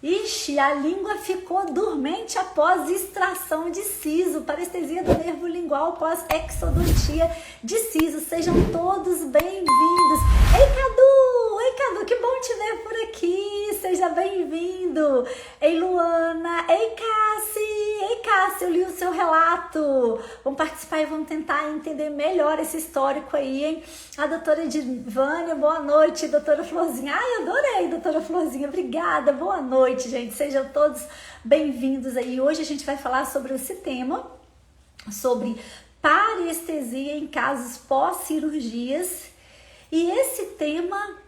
Ixi, a língua ficou dormente após extração de siso, parestesia do nervo lingual após exodontia de siso. Sejam todos bem-vindos. Ei, Cadu, que bom te ver por aqui. Seja bem-vindo. Ei, Luana. Ei, Cássia, eu li o seu relato. Vamos participar e vamos tentar entender melhor esse histórico aí, hein? A doutora Divânia, boa noite. Doutora Florzinha. Ai, adorei, doutora Florzinha. Obrigada, boa noite, gente. Sejam todos bem-vindos aí. Hoje a gente vai falar sobre esse tema, sobre parestesia em casos pós-cirurgias. E esse tema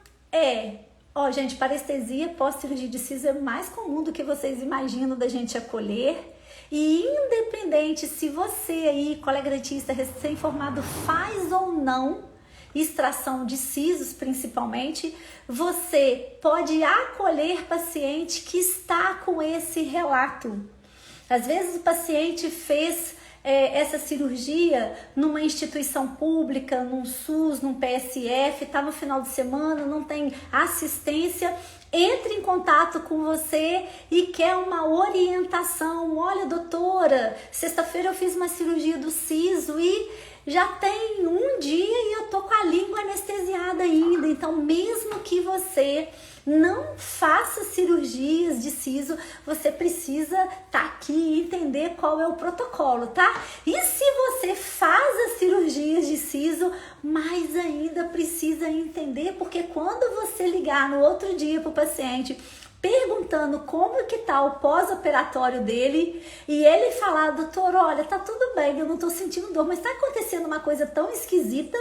gente, parestesia pós-cirurgia de siso é mais comum do que vocês imaginam da gente acolher. E independente se você aí, colega dentista recém-formado, faz ou não extração de sisos principalmente, você pode acolher paciente que está com esse relato. Às vezes o paciente fez essa cirurgia numa instituição pública, num SUS, num PSF, está no final de semana, não tem assistência, entra em contato com você e quer uma orientação. Olha, doutora, sexta-feira eu fiz uma cirurgia do siso e já tem um dia e eu tô com a língua anestesiada ainda. Então, mesmo que você não faça cirurgias de siso, você precisa estar aqui e entender qual é o protocolo, tá? E se você faz as cirurgias de siso, mais ainda precisa entender, porque quando você ligar no outro dia para o paciente perguntando como que tá o pós-operatório dele e ele falar, doutor, olha, tá tudo bem, eu não tô sentindo dor, mas tá acontecendo uma coisa tão esquisita.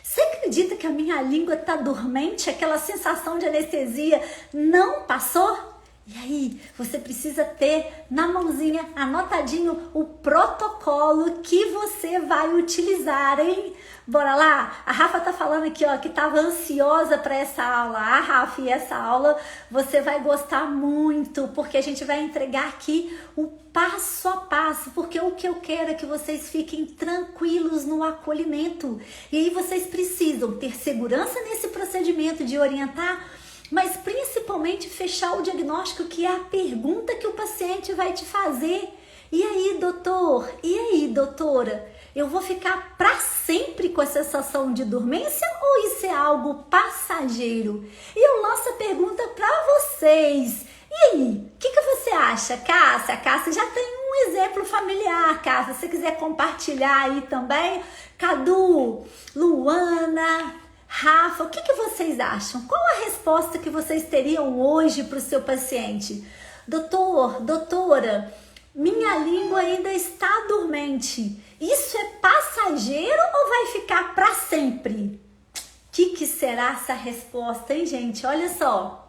Você acredita que a minha língua tá dormente? Aquela sensação de anestesia não passou? E aí, você precisa ter na mãozinha, anotadinho, o protocolo que você vai utilizar, hein? Bora lá? A Rafa tá falando aqui, ó, que tava ansiosa para essa aula. Ah, Rafa, e essa aula você vai gostar muito, porque a gente vai entregar aqui o passo a passo, porque o que eu quero é que vocês fiquem tranquilos no acolhimento. E aí vocês precisam ter segurança nesse procedimento de orientar, mas principalmente fechar o diagnóstico, que é a pergunta que o paciente vai te fazer. E aí, doutor? E aí, doutora? Eu vou ficar para sempre com a sensação de dormência ou isso é algo passageiro? E eu lanço a pergunta para vocês. E aí, o que você acha, Cássia? A Cássia já tem um exemplo familiar, Cássia. Se você quiser compartilhar aí também. Cadu, Luana, Rafa, o que vocês acham? Qual a resposta que vocês teriam hoje para o seu paciente? Doutor, doutora, minha língua ainda está dormente. Isso é passageiro ou vai ficar para sempre? O que será essa resposta, hein, gente? Olha só.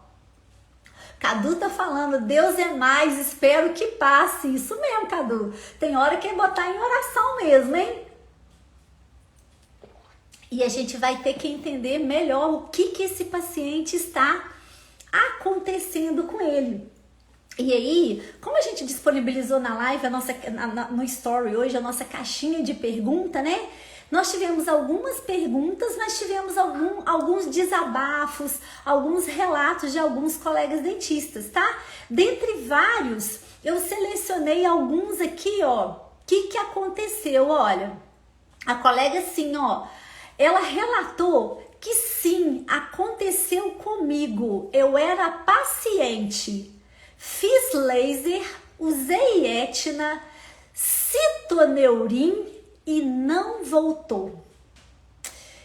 Cadu tá falando, Deus é mais, espero que passe. Isso mesmo, Cadu. Tem hora que é botar em oração mesmo, hein? E a gente vai ter que entender melhor o que esse paciente está acontecendo com ele. E aí, como a gente disponibilizou na live, no story hoje, a nossa caixinha de pergunta, né? Nós tivemos algumas perguntas, mas tivemos alguns desabafos, alguns relatos de alguns colegas dentistas, tá? Dentre vários, eu selecionei alguns aqui, ó. O que aconteceu? Olha, a colega assim, ó, ela relatou que sim, aconteceu comigo. Eu era paciente. Fiz laser, usei Etna, citoneurin e não voltou.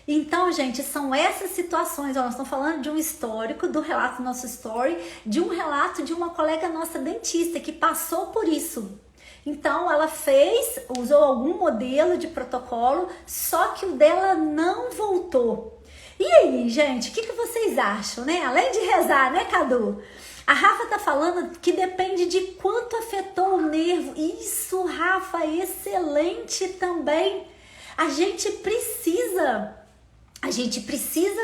Então, gente, são essas situações. Nós estamos falando de um histórico, do relato do nosso story, de um relato de uma colega nossa dentista que passou por isso. Então, ela usou algum modelo de protocolo, só que o dela não voltou. E aí, gente, o que vocês acham, né? Além de rezar, né, Cadu? A Rafa tá falando que depende de quanto afetou o nervo. Isso, Rafa, excelente também. A gente precisa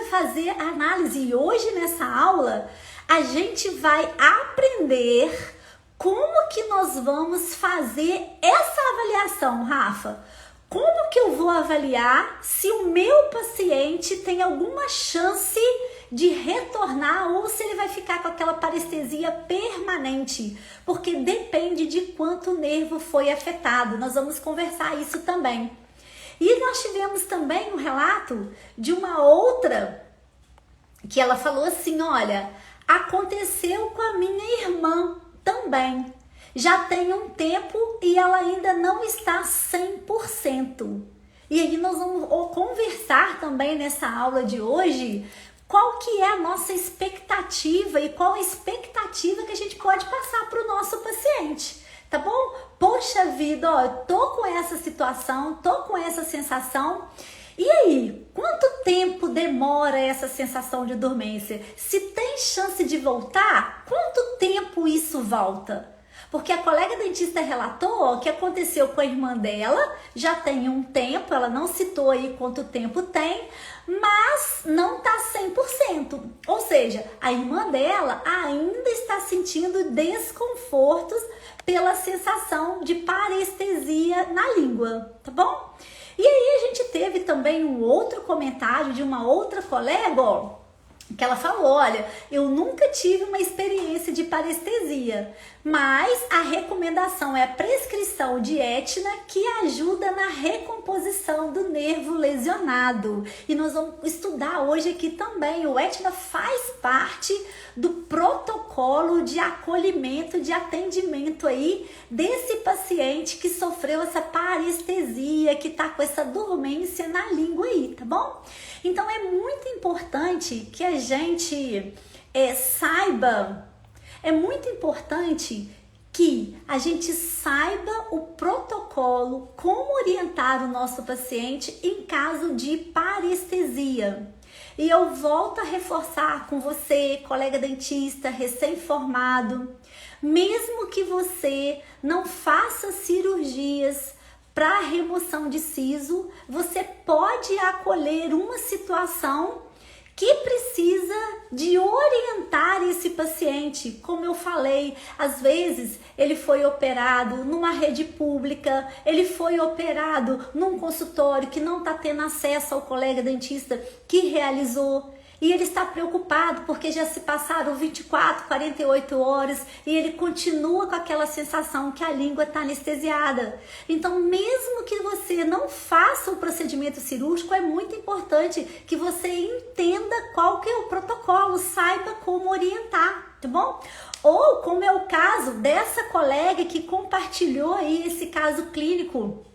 fazer análise. E hoje, nessa aula, a gente vai aprender como que nós vamos fazer essa avaliação, Rafa. Como que eu vou avaliar se o meu paciente tem alguma chance de retornar ou se ele vai ficar com aquela parestesia permanente? Porque depende de quanto o nervo foi afetado. Nós vamos conversar isso também. E nós tivemos também um relato de uma outra que ela falou assim, olha, aconteceu com a minha irmã também. Já tem um tempo e ela ainda não está 100%. E aí nós vamos conversar também nessa aula de hoje qual que é a nossa expectativa e qual a expectativa que a gente pode passar para o nosso paciente, tá bom? Poxa vida, ó, eu tô com essa situação, tô com essa sensação. E aí, quanto tempo demora essa sensação de dormência? Se tem chance de voltar, quanto tempo isso volta? Porque a colega dentista relatou que aconteceu com a irmã dela, já tem um tempo, ela não citou aí quanto tempo tem, mas não tá 100%. Ou seja, a irmã dela ainda está sentindo desconfortos pela sensação de parestesia na língua, tá bom? E aí a gente teve também um outro comentário de uma outra colega, ó, que ela falou, olha, eu nunca tive uma experiência de parestesia, mas a recomendação é a prescrição de Etna, que ajuda na recomposição do nervo lesionado. E nós vamos estudar hoje aqui também, o Etna faz parte do protocolo de acolhimento, de atendimento aí desse paciente que sofreu essa parestesia, que tá com essa dormência na língua aí, tá bom? Então é muito importante que a gente saiba, é muito importante que a gente saiba o protocolo, como orientar o nosso paciente em caso de parestesia. E eu volto a reforçar com você, colega dentista, recém-formado, mesmo que você não faça cirurgias para remoção de siso, você pode acolher uma situação que precisa de orientar esse paciente. Como eu falei, às vezes ele foi operado numa rede pública, ele foi operado num consultório que não está tendo acesso ao colega dentista que realizou. E ele está preocupado porque já se passaram 24, 48 horas e ele continua com aquela sensação que a língua está anestesiada. Então, mesmo que você não faça o procedimento cirúrgico, é muito importante que você entenda qual que é o protocolo, saiba como orientar, tá bom? Ou como é o caso dessa colega que compartilhou aí esse caso clínico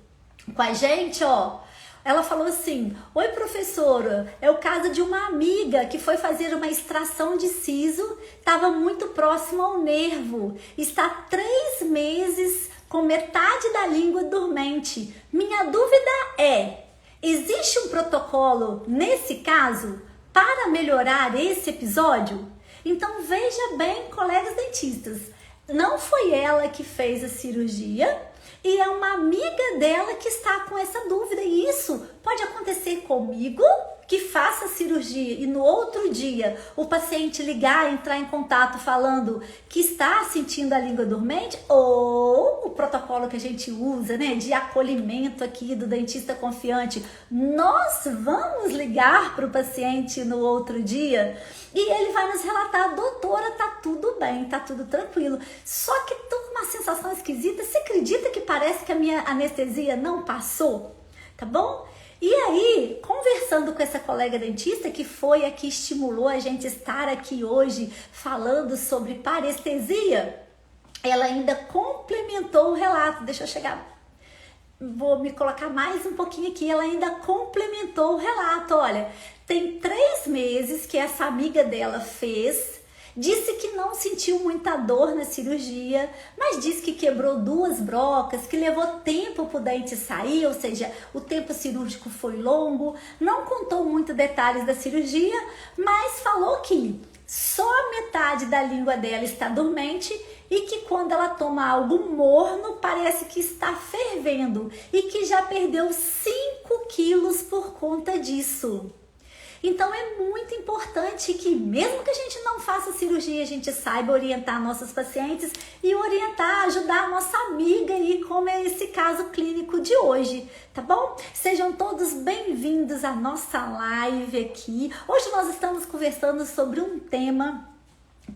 com a gente, ó. Ela falou assim, oi professora, é o caso de uma amiga que foi fazer uma extração de siso, estava muito próximo ao nervo, está 3 meses com metade da língua dormente. Minha dúvida é, existe um protocolo nesse caso para melhorar esse episódio? Então veja bem, colegas dentistas, não foi ela que fez a cirurgia, e é uma amiga dela que está com essa dúvida. E isso pode acontecer comigo, que faça a cirurgia e no outro dia o paciente ligar, entrar em contato falando que está sentindo a língua dormente, ou o protocolo que a gente usa, né, de acolhimento aqui do dentista confiante, nós vamos ligar para o paciente no outro dia e ele vai nos relatar, doutora, tá tudo bem, tá tudo tranquilo, só que tô com uma sensação esquisita, você acredita que parece que a minha anestesia não passou? Tá bom? E aí, conversando com essa colega dentista, que foi a que estimulou a gente estar aqui hoje falando sobre parestesia, ela ainda complementou o relato. Deixa eu chegar, vou me colocar mais um pouquinho aqui. Ela ainda complementou o relato. Olha, tem 3 meses que essa amiga dela fez. Disse que não sentiu muita dor na cirurgia, mas disse que quebrou 2 brocas, que levou tempo para o dente sair, ou seja, o tempo cirúrgico foi longo. Não contou muito detalhes da cirurgia, mas falou que só metade da língua dela está dormente e que quando ela toma algo morno, parece que está fervendo e que já perdeu 5 quilos por conta disso. Então é muito importante que, mesmo que a gente não faça cirurgia, a gente saiba orientar nossos pacientes e orientar, ajudar a nossa amiga aí, como é esse caso clínico de hoje, tá bom? Sejam todos bem-vindos à nossa live aqui. Hoje nós estamos conversando sobre um tema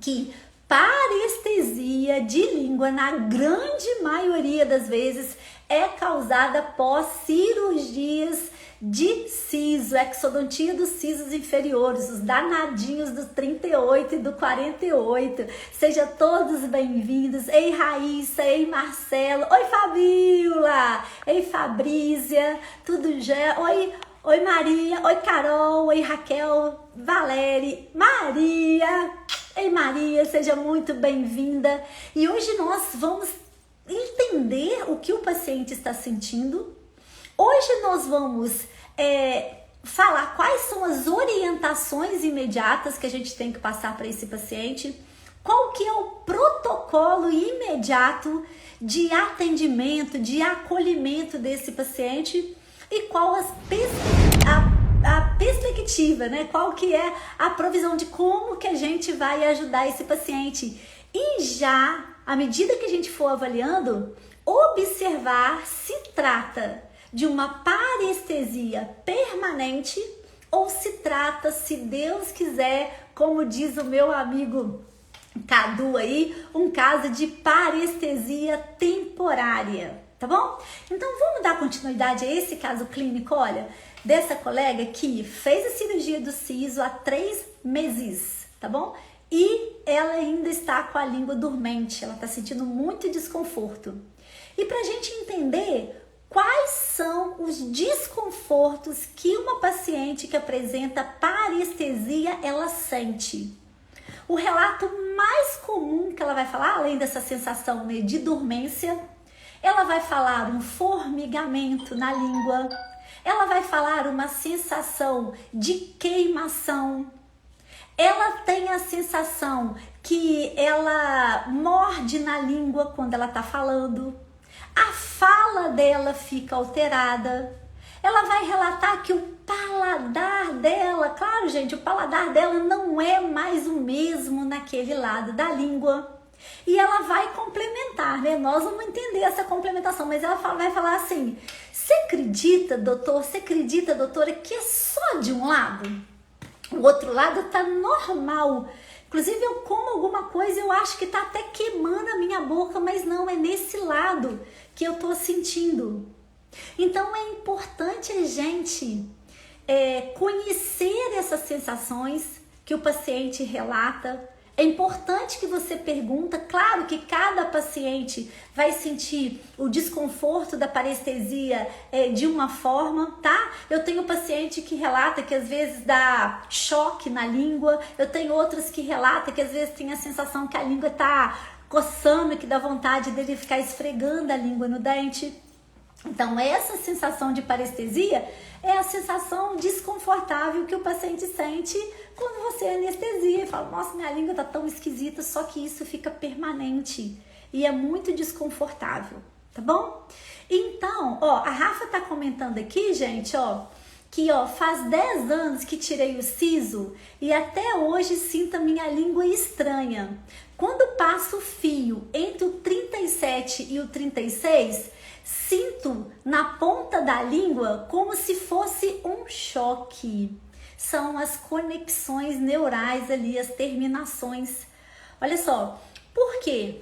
que parestesia de língua, na grande maioria das vezes, é causada após cirurgias de siso, exodontia dos sisos inferiores, os danadinhos do 38 e do 48. Sejam todos bem-vindos. Ei, Raíssa, ei, Marcelo, oi, Fabíola, ei, Fabrícia, tudo já? Oi, Maria, oi, Carol, oi, Raquel, Valéria, Maria. Ei, Maria, seja muito bem-vinda. E hoje nós vamos entender o que o paciente está sentindo. Hoje nós vamos falar quais são as orientações imediatas que a gente tem que passar para esse paciente, qual que é o protocolo imediato de atendimento, de acolhimento desse paciente e qual a perspectiva, né? Qual que é a provisão de como que a gente vai ajudar esse paciente. E já, à medida que a gente for avaliando, observar se trata de uma parestesia permanente ou se trata, se Deus quiser, como diz o meu amigo Cadu aí, um caso de parestesia temporária, tá bom? Então vamos dar continuidade a esse caso clínico, olha, dessa colega que fez a cirurgia do siso há 3 meses, tá bom? E ela ainda está com a língua dormente, ela está sentindo muito desconforto. E pra gente entender quais são os desconfortos que uma paciente que apresenta parestesia ela sente. O relato mais comum que ela vai falar, além dessa sensação, né, de dormência, ela vai falar um formigamento na língua, ela vai falar uma sensação de queimação, ela tem a sensação que ela morde na língua quando ela está falando, a fala dela fica alterada, ela vai relatar que o paladar dela, claro gente, o paladar dela não é mais o mesmo naquele lado da língua. E ela vai complementar, né? Nós vamos entender essa complementação, mas ela vai falar assim, você acredita, doutora, que é só de um lado? O outro lado tá normal. Inclusive eu como alguma coisa, eu acho que tá até queimando a minha boca, mas não, é nesse lado que eu tô sentindo. Então é importante a gente conhecer essas sensações que o paciente relata. É importante que você pergunta, claro que cada paciente vai sentir o desconforto da parestesia de uma forma, tá? Eu tenho paciente que relata que às vezes dá choque na língua, eu tenho outros que relatam que às vezes tem a sensação que a língua tá coçando, que dá vontade dele ficar esfregando a língua no dente. Então essa sensação de parestesia é a sensação desconfortável que o paciente sente quando você anestesia e fala, nossa, minha língua tá tão esquisita, só que isso fica permanente e é muito desconfortável, tá bom? Então, ó, a Rafa tá comentando aqui, gente, ó, que ó, faz 10 anos que tirei o siso e até hoje sinto a minha língua estranha. Quando passo o fio entre o 37 e o 36, sinto na ponta da língua como se fosse um choque. São as conexões neurais ali, as terminações. Olha só, por quê?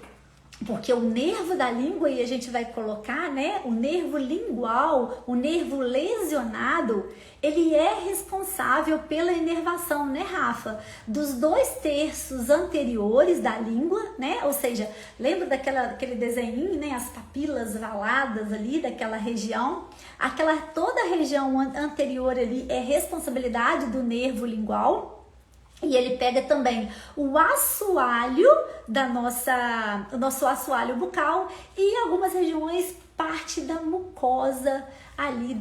Porque o nervo da língua, e a gente vai colocar, né, o nervo lingual, o nervo lesionado, ele é responsável pela inervação, né, Rafa? Dos 2/3 anteriores da língua, né? Ou seja, lembra daquele desenho, né? As papilas valadas ali daquela região. Toda a região anterior ali é responsabilidade do nervo lingual. E ele pega também o assoalho o nosso assoalho bucal e algumas regiões, parte da mucosa ali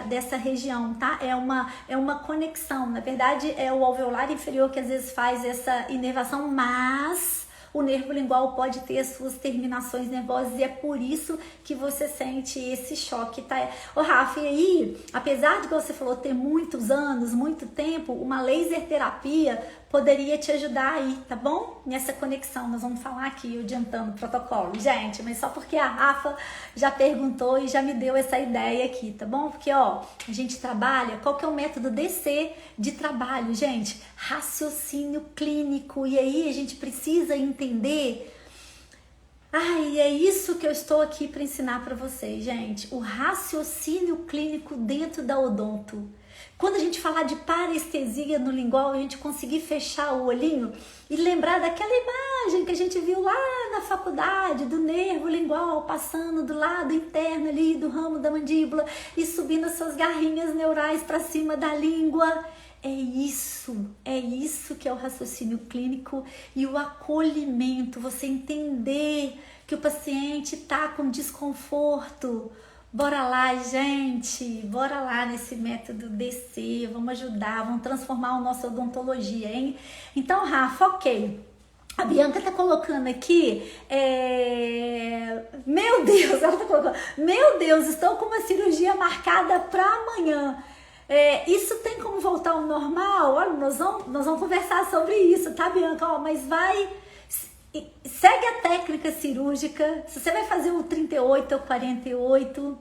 dessa região, tá? É uma conexão, na verdade é o alveolar inferior que às vezes faz essa inervação, mas o nervo lingual pode ter as suas terminações nervosas e é por isso que você sente esse choque, tá? Ô Rafa, e aí, apesar de que você falou ter muitos anos, muito tempo, uma laser terapia poderia te ajudar aí, tá bom? Nessa conexão, nós vamos falar aqui, adiantando o protocolo, gente, mas só porque a Rafa já perguntou e já me deu essa ideia aqui, tá bom? Porque, ó, a gente trabalha, qual que é o método DC de trabalho, gente? Raciocínio clínico, e aí a gente precisa entender. Ai, é isso que eu estou aqui para ensinar para vocês, gente, o raciocínio clínico dentro da odonto. Quando a gente falar de parestesia no lingual, a gente conseguir fechar o olhinho e lembrar daquela imagem que a gente viu lá na faculdade, do nervo lingual passando do lado interno ali do ramo da mandíbula e subindo as suas garrinhas neurais para cima da língua. É isso que é o raciocínio clínico e o acolhimento, você entender que o paciente está com desconforto. Bora lá, gente, bora lá nesse método DC, vamos ajudar, vamos transformar a nossa odontologia, hein? Então, Rafa, ok. A Bianca tá colocando aqui, meu Deus, ela tá colocando, meu Deus, estou com uma cirurgia marcada para amanhã. Isso tem como voltar ao normal? Olha, nós vamos conversar sobre isso, tá, Bianca? Ó, mas segue a técnica cirúrgica. Se você vai fazer o 38 ou 48,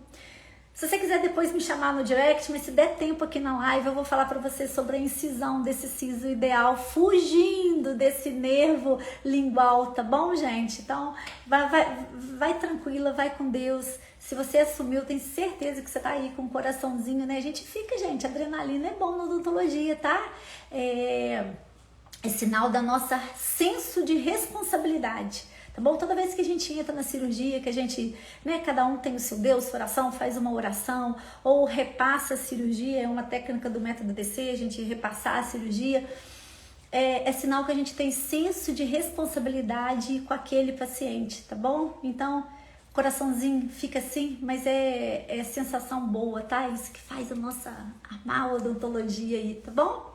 se você quiser depois me chamar no direct, mas se der tempo aqui na live, eu vou falar para você sobre a incisão desse siso ideal, fugindo desse nervo lingual, tá bom, gente? Então, vai tranquila, vai com Deus. Se você assumiu, tenho certeza que você tá aí com o coraçãozinho, né? A gente fica, gente, adrenalina é bom na odontologia, tá? É sinal da nossa senso de responsabilidade, tá bom? Toda vez que a gente entra na cirurgia, que a gente, né, cada um tem o seu Deus, sua oração, faz uma oração, ou repassa a cirurgia, é uma técnica do método DC, a gente repassar a cirurgia, é sinal que a gente tem senso de responsabilidade com aquele paciente, tá bom? Então, coraçãozinho fica assim, mas é sensação boa, tá? Isso que faz amar a odontologia aí, tá bom?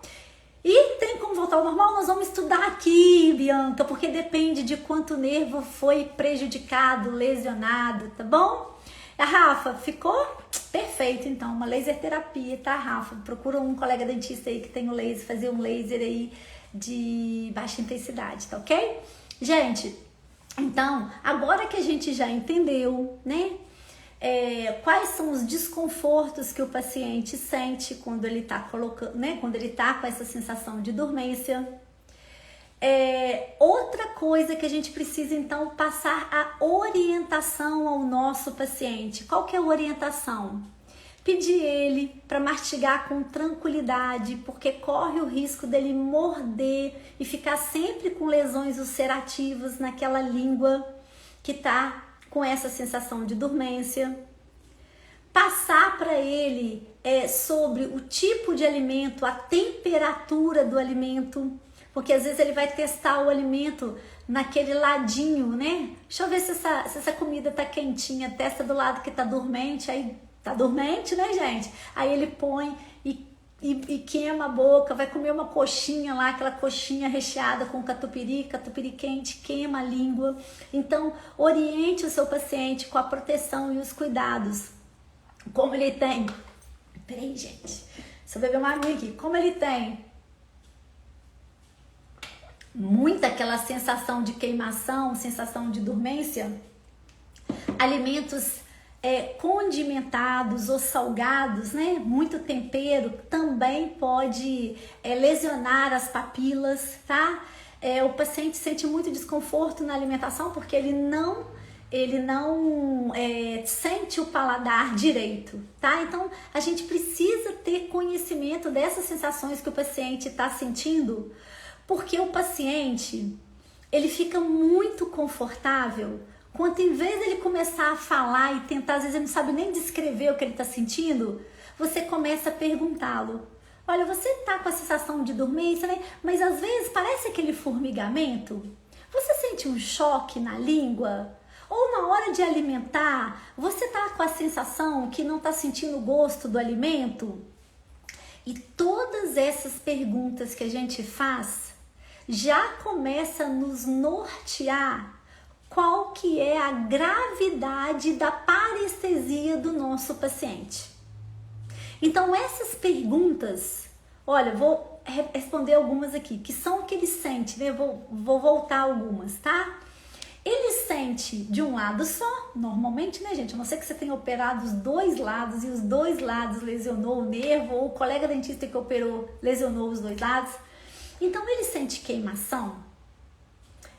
E tem como voltar ao normal? Nós vamos estudar aqui, Bianca, porque depende de quanto nervo foi prejudicado, lesionado, tá bom? A Rafa, ficou? Perfeito, então, uma laser terapia, tá, Rafa? Procura um colega dentista aí que tem um laser, fazer um laser aí de baixa intensidade, tá ok? Gente, então, agora que a gente já entendeu, né? Quais são os desconfortos que o paciente sente quando ele está colocando, né? Quando ele está com essa sensação de dormência. Outra coisa que a gente precisa então passar a orientação ao nosso paciente. Qual que é a orientação? Pedir ele para mastigar com tranquilidade, porque corre o risco dele morder e ficar sempre com lesões ulcerativas naquela língua que está com essa sensação de dormência. Passar para ele sobre o tipo de alimento, a temperatura do alimento, porque às vezes ele vai testar o alimento naquele ladinho, né? Deixa eu ver se essa comida tá quentinha, testa do lado que tá dormente, aí tá dormente, né, gente? Aí ele põe e queima a boca, vai comer uma coxinha lá, aquela coxinha recheada com catupiry quente, queima a língua. Então, oriente o seu paciente com a proteção e os cuidados. Como ele tem... Peraí, gente. Deixa eu beber uma aguinha aqui. Como ele tem muita aquela sensação de queimação, sensação de dormência, alimentos condimentados ou salgados, né? Muito tempero também pode lesionar as papilas, tá? O paciente sente muito desconforto na alimentação porque ele não sente o paladar direito, tá? Então a gente precisa ter conhecimento dessas sensações que o paciente está sentindo, porque o paciente ele fica muito confortável quando, em vez de ele começar a falar e tentar, às vezes ele não sabe nem descrever o que ele está sentindo, você começa a perguntá-lo. Olha, você tá com a sensação de dormência, né? Mas às vezes parece aquele formigamento. Você sente um choque na língua? Ou na hora de alimentar, você tá com a sensação que não tá sentindo o gosto do alimento? E todas essas perguntas que a gente faz já começa a nos nortear qual que é a gravidade da parestesia do nosso paciente. Então essas perguntas, olha, vou responder algumas aqui, que são o que ele sente, né? Vou voltar algumas, tá? Ele sente de um lado só, normalmente, né, gente? A não ser que você tenha operado os dois lados e os dois lados lesionou o nervo, ou o colega dentista que operou lesionou os dois lados. Então, ele sente queimação,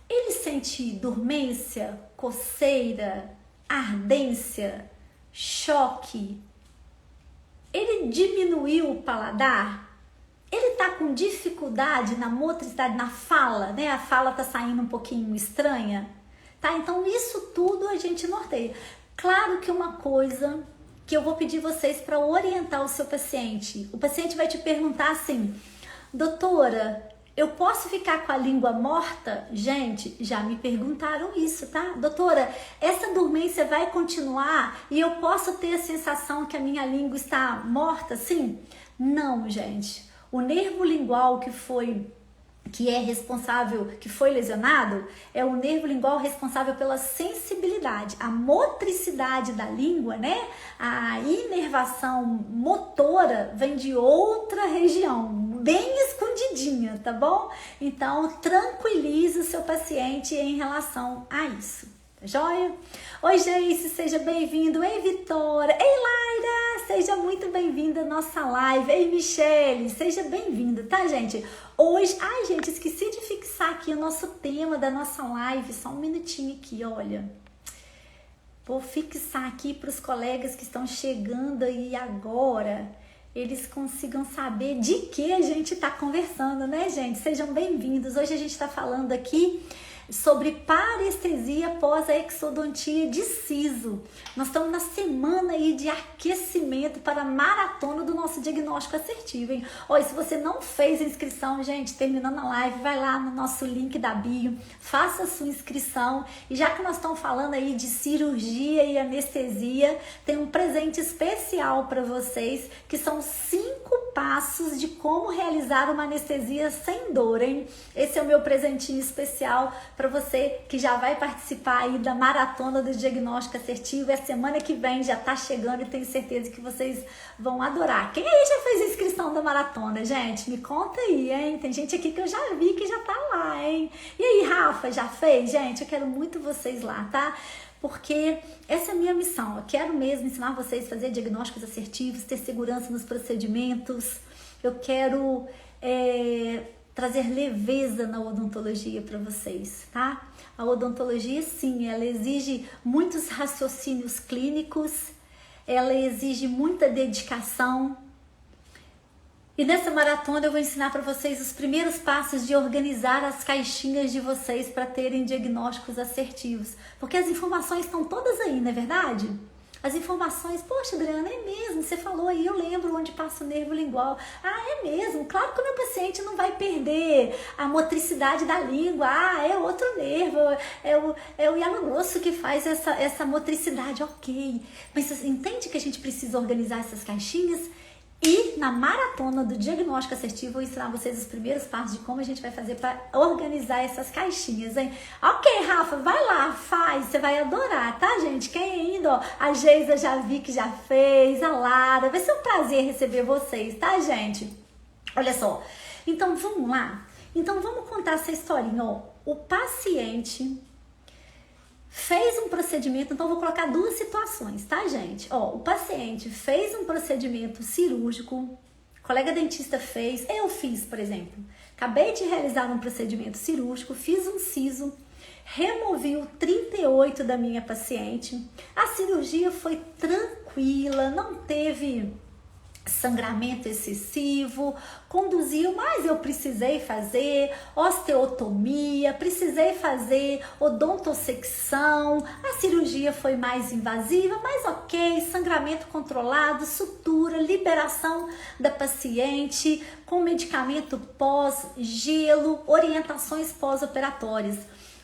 ele sente dormência, coceira, ardência, choque. Ele diminuiu o paladar. Ele tá com dificuldade na motricidade, na fala, né? A fala tá saindo um pouquinho estranha. Tá? Então, isso tudo a gente norteia. Claro que uma coisa que eu vou pedir vocês para orientar o seu paciente. O paciente vai te perguntar assim, doutora, eu posso ficar com a língua morta? Gente, já me perguntaram isso, tá? Doutora, essa dormência vai continuar e eu posso ter a sensação que a minha língua está morta? Sim? Não, gente. O nervo lingual que é responsável, que foi lesionado, é o nervo lingual responsável pela sensibilidade, a motricidade da língua, né? A inervação motora vem de outra região, bem escondidinha, tá bom? Então, tranquilize o seu paciente em relação a isso, tá joia? Oi, Geice, seja bem-vindo. Ei, Vitória. Ei, Laira, seja muito bem-vinda à nossa live. Ei, Michele, seja bem-vinda, tá, gente? Hoje, ai, gente, esqueci de fixar aqui o nosso tema da nossa live. Só um minutinho aqui, olha. Vou fixar aqui para os colegas que estão chegando aí agora, eles consigam saber de que a gente está conversando, né, gente? Sejam bem-vindos. Hoje a gente está falando aqui sobre parestesia pós a exodontia de siso. Nós estamos na semana aí de aquecimento para a maratona do nosso diagnóstico assertivo, hein? Olha, se você não fez a inscrição, gente, terminando a live, vai lá no nosso link da bio, faça a sua inscrição. E já que nós estamos falando aí de cirurgia e anestesia, tem um presente especial para vocês, que são 5 passos de como realizar uma anestesia sem dor, hein? Esse é o meu presentinho especial para você que já vai participar aí da maratona do diagnóstico assertivo. É a semana que vem, já tá chegando e tenho certeza que vocês vão adorar. Quem aí já fez a inscrição da maratona, gente? Me conta aí, hein? Tem gente aqui que eu já vi que já tá lá, hein? E aí, Rafa, já fez? Gente, eu quero muito vocês lá, tá? Porque essa é a minha missão. Eu quero mesmo ensinar vocês a fazer diagnósticos assertivos, ter segurança nos procedimentos. Eu quero trazer leveza na odontologia para vocês, tá? A odontologia, sim, ela exige muitos raciocínios clínicos, ela exige muita dedicação. E nessa maratona eu vou ensinar para vocês os primeiros passos de organizar as caixinhas de vocês para terem diagnósticos assertivos. Porque as informações estão todas aí, não é verdade? As informações, poxa, Adriana, é mesmo, você falou aí, eu lembro onde passa o nervo lingual. Ah, é mesmo, claro que o meu paciente não vai perder a motricidade da língua. Ah, é outro nervo, é o hialo grosso que faz essa motricidade, ok. Mas você entende que a gente precisa organizar essas caixinhas? E na maratona do diagnóstico assertivo, eu vou ensinar vocês os primeiros passos de como a gente vai fazer para organizar essas caixinhas, hein? Ok, Rafa, vai lá, faz, você vai adorar, tá, gente? Quem ainda, ó, a Geisa já vi que já fez, a Lara, vai ser um prazer receber vocês, tá, gente? Olha só, então vamos lá? Então vamos contar essa historinha, ó. O paciente fez um procedimento, então eu vou colocar 2 situações, tá, gente? Ó, o paciente fez um procedimento cirúrgico, o colega dentista fez, eu fiz, por exemplo. Acabei de realizar um procedimento cirúrgico, fiz um siso, removi o 38 da minha paciente. A cirurgia foi tranquila, não teve sangramento excessivo, conduziu, mas eu precisei fazer osteotomia, precisei fazer odontosecção, a cirurgia foi mais invasiva, mas ok, sangramento controlado, sutura, liberação da paciente com medicamento pós, gelo, orientações pós-operatórias.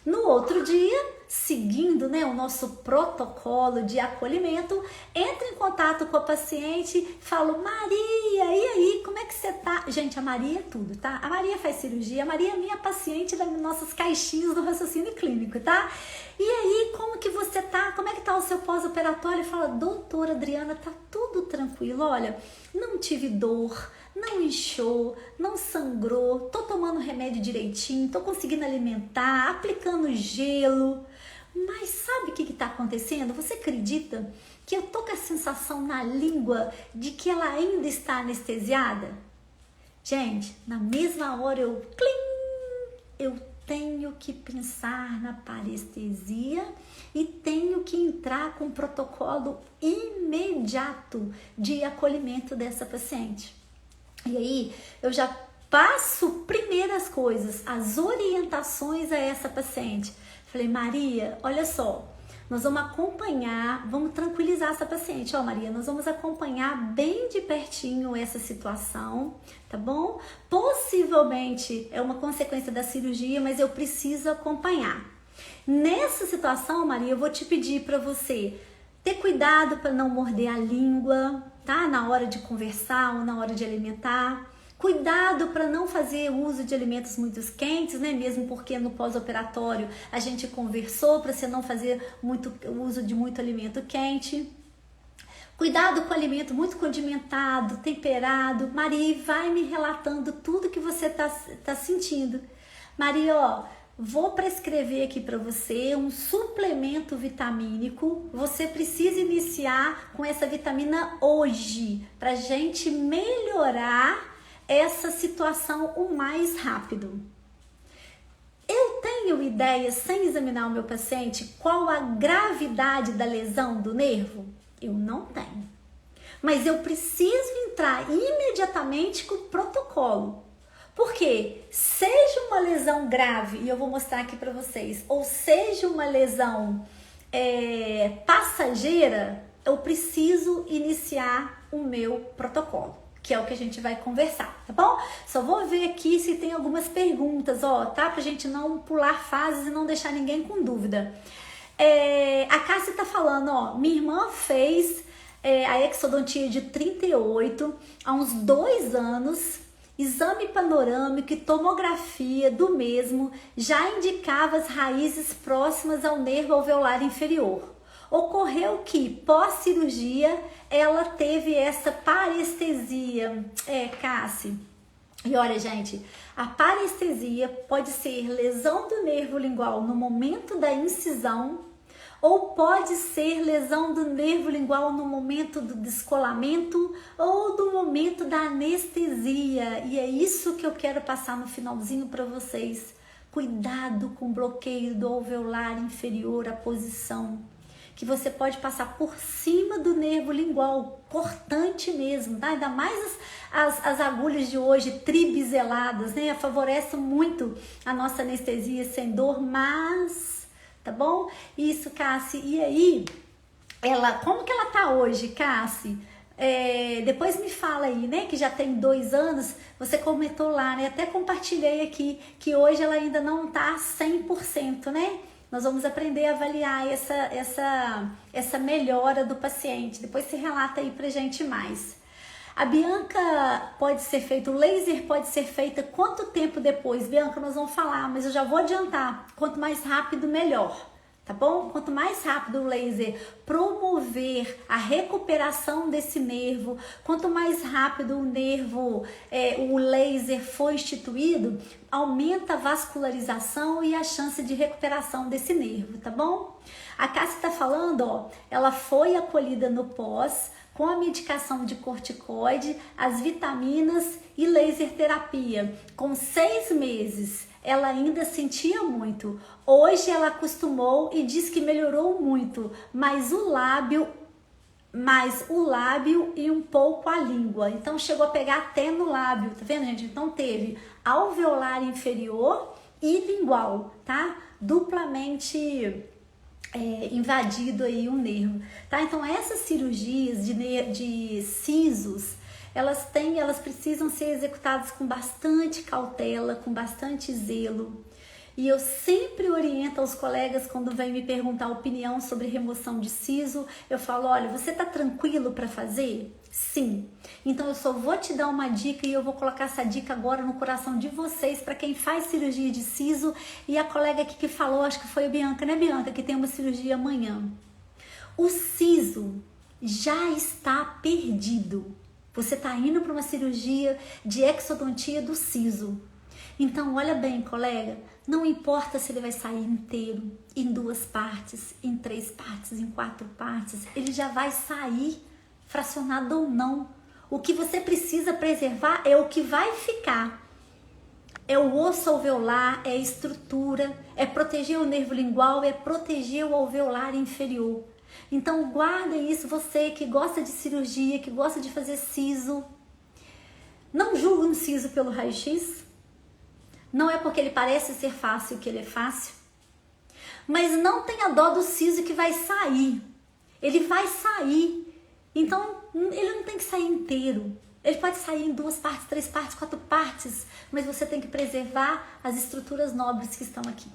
No outro dia, seguindo, né, o nosso protocolo de acolhimento, entro em contato com a paciente, falo: Maria, e aí, como é que você tá? Gente, a Maria é tudo, tá? A Maria faz cirurgia, a Maria é minha paciente das nossas caixinhas do raciocínio clínico, tá? E aí, como que você tá? Como é que tá o seu pós-operatório? Fala: doutora Adriana, tá tudo tranquilo, olha, não tive dor, não inchou, não sangrou, tô tomando remédio direitinho, tô conseguindo alimentar, aplicando gelo. Mas sabe o que tá acontecendo? Você acredita que eu tô com a sensação na língua de que ela ainda está anestesiada? Gente, na mesma hora eu tenho que pensar na parestesia e tenho que entrar com um protocolo imediato de acolhimento dessa paciente. E aí, eu já passo primeiras coisas, as orientações a essa paciente. Falei: Maria, olha só, nós vamos acompanhar, vamos tranquilizar essa paciente. Ó, Maria, nós vamos acompanhar bem de pertinho essa situação, tá bom? Possivelmente é uma consequência da cirurgia, mas eu preciso acompanhar. Nessa situação, Maria, eu vou te pedir para você ter cuidado para não morder a língua, tá? Na hora de conversar ou na hora de alimentar. Cuidado para não fazer uso de alimentos muito quentes, né? Mesmo porque no pós-operatório a gente conversou para você não fazer muito uso de muito alimento quente. Cuidado com alimento muito condimentado, temperado. Maria, vai me relatando tudo que você tá sentindo. Maria, ó, vou prescrever aqui para você um suplemento vitamínico. Você precisa iniciar com essa vitamina hoje, para gente melhorar essa situação o mais rápido. Eu tenho ideia, sem examinar o meu paciente, qual a gravidade da lesão do nervo? Eu não tenho. Mas eu preciso entrar imediatamente com o protocolo. Porque seja uma lesão grave, e eu vou mostrar aqui para vocês, ou seja uma lesão passageira, eu preciso iniciar o meu protocolo, que é o que a gente vai conversar, tá bom? Só vou ver aqui se tem algumas perguntas, ó, tá? Pra gente não pular fases e não deixar ninguém com dúvida. A Cássia tá falando, ó, minha irmã fez a exodontia de 38 há uns 2 anos, exame panorâmico e tomografia do mesmo já indicava as raízes próximas ao nervo alveolar inferior. Ocorreu que, pós-cirurgia, ela teve essa parestesia. Cássia. E olha, gente, a parestesia pode ser lesão do nervo lingual no momento da incisão, ou pode ser lesão do nervo lingual no momento do descolamento ou do momento da anestesia. E é isso que eu quero passar no finalzinho para vocês. Cuidado com o bloqueio do alveolar inferior, a posição, que você pode passar por cima do nervo lingual, cortante mesmo, tá? Ainda mais as agulhas de hoje, tribiseladas, né? Favorece muito a nossa anestesia sem dor, mas, tá bom? Isso, Cassi. E aí, como que ela tá hoje, Cassi? Depois me fala aí, né? Que já tem 2 anos, você comentou lá, né? Até compartilhei aqui que hoje ela ainda não tá 100%, né? Nós vamos aprender a avaliar essa melhora do paciente. Depois se relata aí pra gente mais. A Bianca, pode ser feito, o laser pode ser feita quanto tempo depois? Bianca, nós vamos falar, mas eu já vou adiantar. Quanto mais rápido, melhor. Tá bom? Quanto mais rápido o laser promover a recuperação desse nervo, quanto mais rápido o laser for instituído, aumenta a vascularização e a chance de recuperação desse nervo, tá bom? A Cássia tá falando, ó, ela foi acolhida no pós com a medicação de corticoide, as vitaminas e laser terapia. Com 6 meses, ela ainda sentia muito. Hoje ela acostumou e diz que melhorou muito, mas o lábio e um pouco a língua. Então chegou a pegar até no lábio, tá vendo, gente? Então teve alveolar inferior e lingual, tá? Duplamente invadido aí um nervo, tá? Então essas cirurgias de sisos, elas precisam ser executadas com bastante cautela, com bastante zelo. E eu sempre oriento aos colegas quando vêm me perguntar opinião sobre remoção de siso. Eu falo, olha, você tá tranquilo para fazer? Sim. Então eu só vou te dar uma dica e eu vou colocar essa dica agora no coração de vocês para quem faz cirurgia de siso. E a colega aqui que falou, acho que foi a Bianca, né, Bianca, que tem uma cirurgia amanhã. O siso já está perdido. Você está indo para uma cirurgia de exodontia do siso. Então, olha bem, colega, não importa se ele vai sair inteiro, em 2 partes, em 3 partes, em 4 partes, ele já vai sair fracionado ou não. O que você precisa preservar é o que vai ficar. É o osso alveolar, é a estrutura, é proteger o nervo lingual, é proteger o alveolar inferior. Então guarda isso, você que gosta de cirurgia, que gosta de fazer siso. Não julgue um siso pelo raio-x. Não é porque ele parece ser fácil que ele é fácil. Mas não tenha dó do siso que vai sair. Ele vai sair. Então ele não tem que sair inteiro. Ele pode sair em 2 partes, 3 partes, 4 partes. Mas você tem que preservar as estruturas nobres que estão aqui.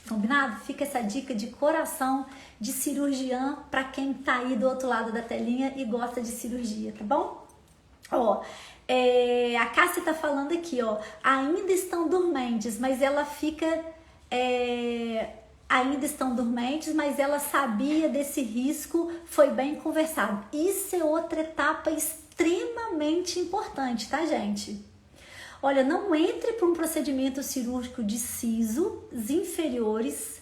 Combinado? Fica essa dica de coração de cirurgiã para quem tá aí do outro lado da telinha e gosta de cirurgia, tá bom? Ó, a Cássia tá falando aqui, ó, ainda estão dormentes, mas ela fica, ainda estão dormentes, mas ela sabia desse risco, foi bem conversado. Isso é outra etapa extremamente importante, tá, gente? Olha, não entre para um procedimento cirúrgico de sisos inferiores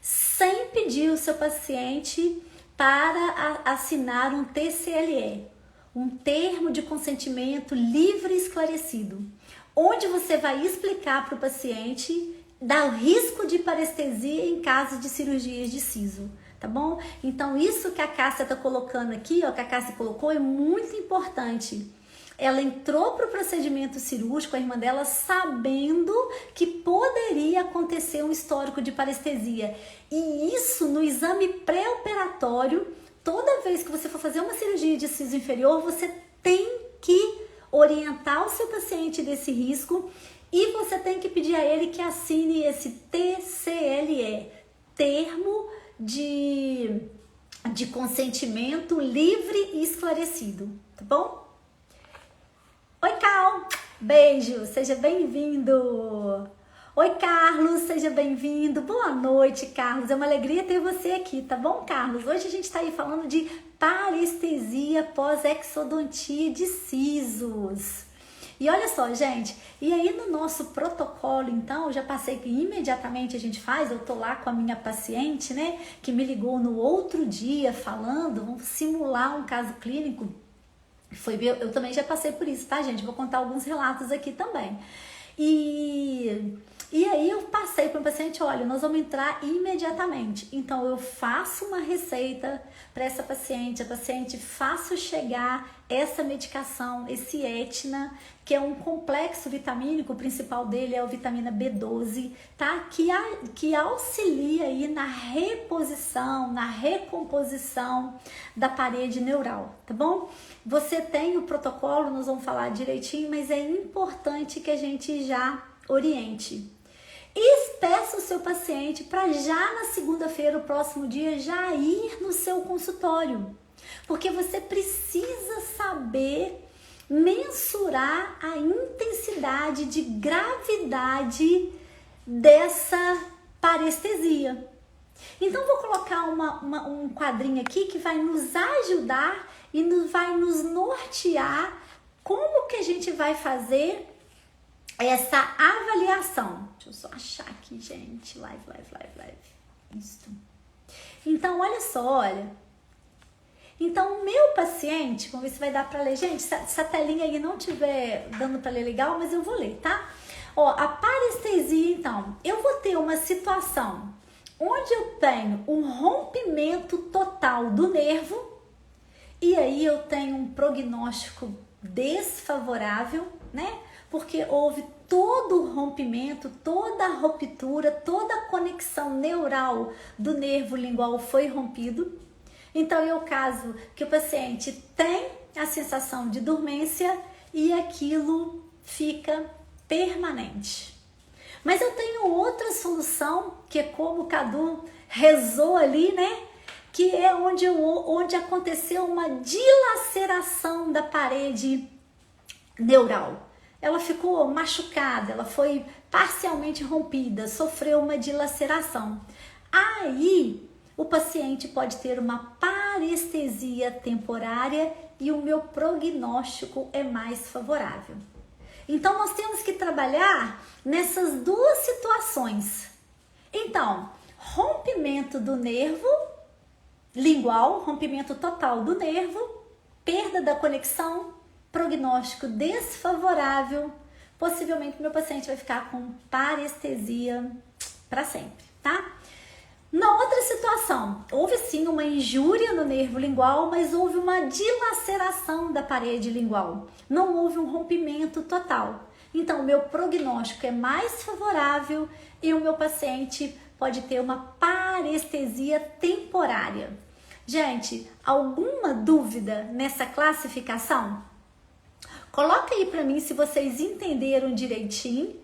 sem pedir o seu paciente para assinar um TCLE, um termo de consentimento livre e esclarecido, onde você vai explicar para o paciente do risco de parestesia em caso de cirurgias de siso, tá bom? Então isso que a Cássia está colocando aqui, ó, que a Cássia colocou, é muito importante. Ela entrou para o procedimento cirúrgico, a irmã dela, sabendo que poderia acontecer um histórico de parestesia. E isso no exame pré-operatório, toda vez que você for fazer uma cirurgia de siso inferior, você tem que orientar o seu paciente desse risco e você tem que pedir a ele que assine esse TCLE, termo de consentimento livre e esclarecido, tá bom? Oi, Cal, beijo, seja bem-vindo. Oi, Carlos, seja bem-vindo. Boa noite, Carlos, é uma alegria ter você aqui, tá bom, Carlos? Hoje a gente tá aí falando de parestesia pós-exodontia de sisos. E olha só, gente, e aí no nosso protocolo, então, eu já passei que imediatamente a gente faz, eu tô lá com a minha paciente, né, que me ligou no outro dia falando, vamos simular um caso clínico. Eu também já passei por isso, tá, gente? Vou contar alguns relatos aqui também. E aí eu passei para o paciente, olha, nós vamos entrar imediatamente. Então eu faço uma receita para essa paciente, a paciente faço chegar essa medicação, esse Etna, que é um complexo vitamínico, o principal dele é a vitamina B12, tá? Que auxilia aí na reposição, na recomposição da parede neural, tá bom? Você tem o protocolo, nós vamos falar direitinho, mas é importante que a gente já oriente. E peça o seu paciente para já na segunda-feira, o próximo dia, já ir no seu consultório. Porque você precisa saber mensurar a intensidade de gravidade dessa parestesia. Então, vou colocar um quadrinho aqui que vai nos ajudar e vai nos nortear como que a gente vai fazer essa avaliação. Deixa eu só achar aqui, gente. Live. Isso. Então, olha só, olha. Então, o meu paciente, vamos ver se vai dar para ler. Gente, se a telinha aí não tiver dando para ler legal, mas eu vou ler, tá? Ó, a parestesia, então, eu vou ter uma situação onde eu tenho um rompimento total do nervo e aí eu tenho um prognóstico desfavorável, né? Porque houve todo o rompimento, toda a ruptura, toda a conexão neural do nervo lingual foi rompido. Então é o caso que o paciente tem a sensação de dormência e aquilo fica permanente. Mas eu tenho outra solução, que é como o Cadu rezou ali, né? Que é onde aconteceu uma dilaceração da parede neural. Ela ficou machucada, ela foi parcialmente rompida, sofreu uma dilaceração. Aí, o paciente pode ter uma parestesia temporária e o meu prognóstico é mais favorável. Então, nós temos que trabalhar nessas duas situações. Então, rompimento do nervo lingual, rompimento total do nervo, perda da conexão, prognóstico desfavorável, possivelmente meu paciente vai ficar com parestesia para sempre, tá? Na outra situação, houve sim uma injúria no nervo lingual, mas houve uma dilaceração da parede lingual. Não houve um rompimento total. Então, o meu prognóstico é mais favorável e o meu paciente pode ter uma parestesia temporária. Gente, alguma dúvida nessa classificação? Coloca aí para mim se vocês entenderam direitinho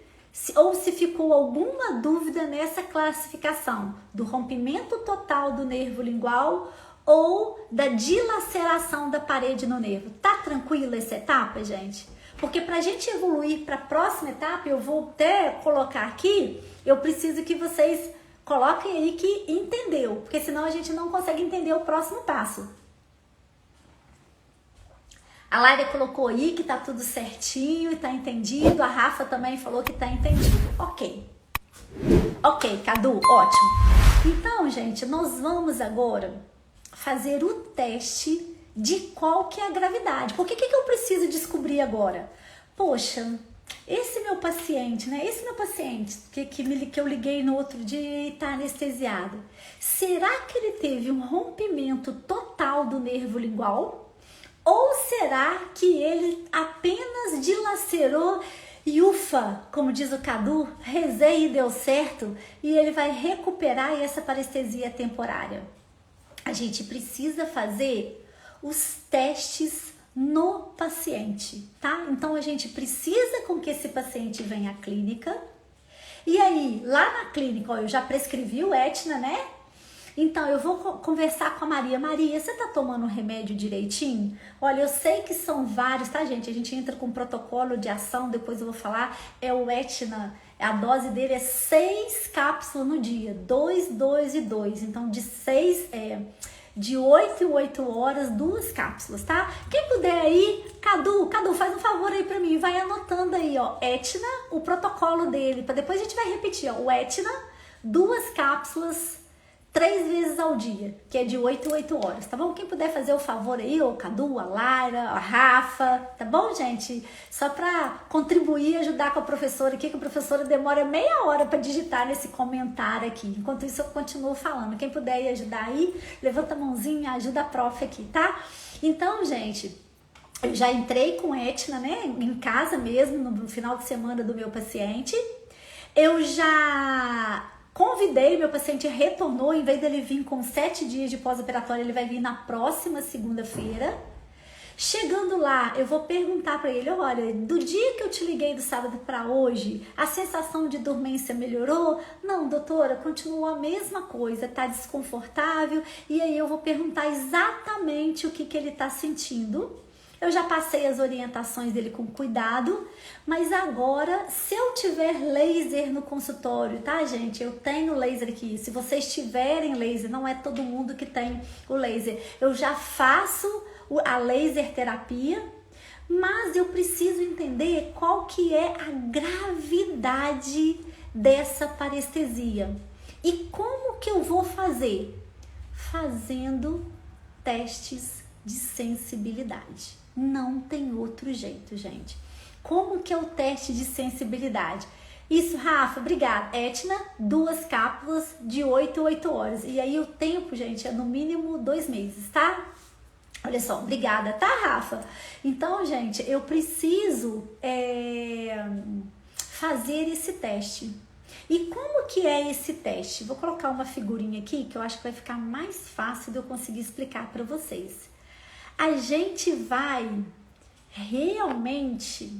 ou se ficou alguma dúvida nessa classificação do rompimento total do nervo lingual ou da dilaceração da parede no nervo. Tá tranquila essa etapa, gente? Porque para a gente evoluir para a próxima etapa, eu vou até colocar aqui, eu preciso que vocês coloquem aí que entendeu, porque senão a gente não consegue entender o próximo passo. A Laira colocou aí que tá tudo certinho e tá entendido. A Rafa também falou que tá entendido. Ok. Ok, Cadu, ótimo. Então, gente, nós vamos agora fazer o teste de qual que é a gravidade. Por que eu preciso descobrir agora? Poxa, esse meu paciente, né? Esse meu paciente que eu liguei no outro dia e tá anestesiado. Será que ele teve um rompimento total do nervo lingual? Ou será que ele apenas dilacerou e ufa, como diz o Cadu, rezei e deu certo e ele vai recuperar essa parestesia temporária? A gente precisa fazer os testes no paciente, tá? Então a gente precisa com que esse paciente venha à clínica e aí lá na clínica, ó, eu já prescrevi o Etna, né? Então, eu vou conversar com a Maria. Maria, você tá tomando o remédio direitinho? Olha, eu sei que são vários, tá, gente? A gente entra com um protocolo de ação, depois eu vou falar. É o Etna, a dose dele é 6 cápsulas no dia. 2, 2 e 2. Então, de 8 em 8 horas, 2 cápsulas, tá? Quem puder aí, Cadu, faz um favor aí pra mim. Vai anotando aí, ó, Etna, o protocolo dele. Pra depois a gente vai repetir, ó. O Etna, 2 cápsulas 3 vezes ao dia, que é de 8 em 8 horas, tá bom? Quem puder fazer o favor aí, o Cadu, a Lara, a Rafa, tá bom, gente? Só pra contribuir e ajudar com a professora aqui, que a professora demora meia hora pra digitar nesse comentário aqui. Enquanto isso, eu continuo falando. Quem puder ir ajudar aí, levanta a mãozinha, ajuda a prof aqui, tá? Então, gente, eu já entrei com Etna, né, em casa mesmo, no final de semana do meu paciente. Eu já convidei, meu paciente retornou, em vez dele vir com 7 dias de pós-operatório, ele vai vir na próxima segunda-feira. Chegando lá, eu vou perguntar para ele, olha, do dia que eu te liguei do sábado para hoje, a sensação de dormência melhorou? Não, doutora, continua a mesma coisa, tá desconfortável. E aí eu vou perguntar exatamente o que ele tá sentindo. Eu já passei as orientações dele com cuidado, mas agora, se eu tiver laser no consultório, tá, gente? Eu tenho laser aqui. Se vocês tiverem laser, não é todo mundo que tem o laser. Eu já faço a laser terapia, mas eu preciso entender qual que é a gravidade dessa parestesia. E como que eu vou fazer? Fazendo testes de sensibilidade. Não tem outro jeito, gente. Como que é o teste de sensibilidade? Isso, Rafa, obrigada. Etna, 2 cápsulas de 8 a 8 horas. E aí o tempo, gente, é no mínimo 2 meses, tá? Olha só, obrigada, tá, Rafa? Então, gente, eu preciso fazer esse teste. E como que é esse teste? Vou colocar uma figurinha aqui que eu acho que vai ficar mais fácil de eu conseguir explicar para vocês. A gente vai realmente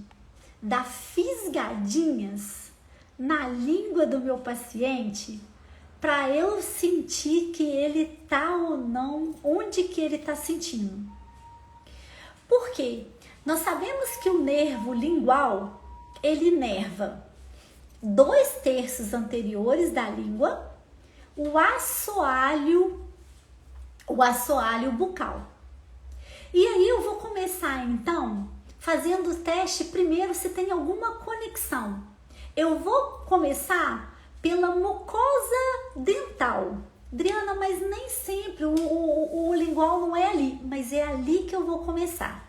dar fisgadinhas na língua do meu paciente para eu sentir que ele tá ou não, onde que ele tá sentindo. Por quê? Nós sabemos que o nervo lingual, ele inerva 2/3 anteriores da língua, o assoalho bucal. E aí eu vou começar então fazendo o teste primeiro se tem alguma conexão. Eu vou começar pela mucosa dental. Adriana, mas nem sempre o lingual não é ali, mas é ali que eu vou começar.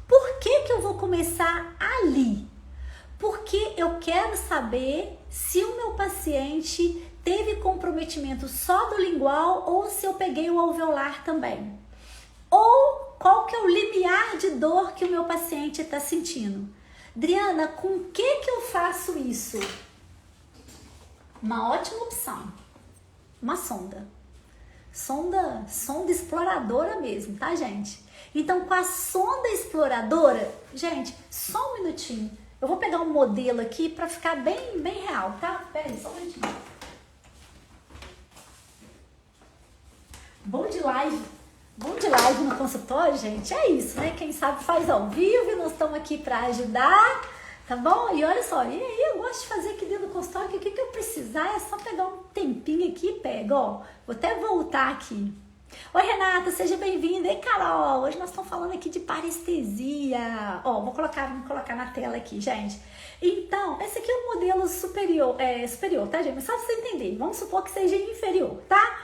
Por que que eu vou começar ali? Porque eu quero saber se o meu paciente teve comprometimento só do lingual ou se eu peguei o alveolar também. Ou qual que é o limiar de dor que o meu paciente está sentindo. Adriana, com o que eu faço isso? Uma ótima opção. Uma sonda. Sonda exploradora mesmo, tá, gente? Então, com a sonda exploradora, gente, só um minutinho. Eu vou pegar um modelo aqui para ficar bem real, tá? Pera aí, só um minutinho. Bom de live no consultório, gente, é isso, né? Quem sabe faz ao vivo e nós estamos aqui para ajudar, tá bom? E olha só, e aí eu gosto de fazer aqui dentro do consultório, que o que eu precisar é só pegar um tempinho aqui e pega, ó. Vou até voltar aqui. Oi, Renata, seja bem-vinda. Ei, Carol, hoje nós estamos falando aqui de parestesia. Ó, vamos colocar na tela aqui, gente. Então, esse aqui é o modelo superior, tá, gente? Mas só pra você entender, vamos supor que seja inferior, tá?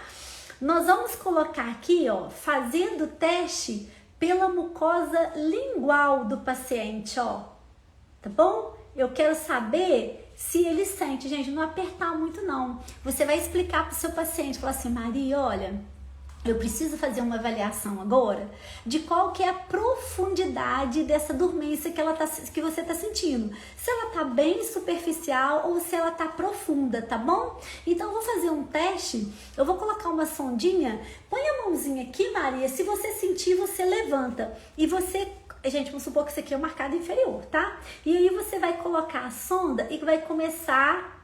Nós vamos colocar aqui, ó, fazendo o teste pela mucosa lingual do paciente, ó. Tá bom? Eu quero saber se ele sente, gente, não apertar muito não. Você vai explicar pro seu paciente, falar assim, Maria, olha, eu preciso fazer uma avaliação agora de qual que é a profundidade dessa dormência que você está sentindo. Se ela está bem superficial ou se ela está profunda, tá bom? Então eu vou fazer um teste, eu vou colocar uma sondinha, põe a mãozinha aqui, Maria, se você sentir, você levanta. E você, gente, vamos supor que isso aqui é o marcado inferior, tá? E aí você vai colocar a sonda e vai começar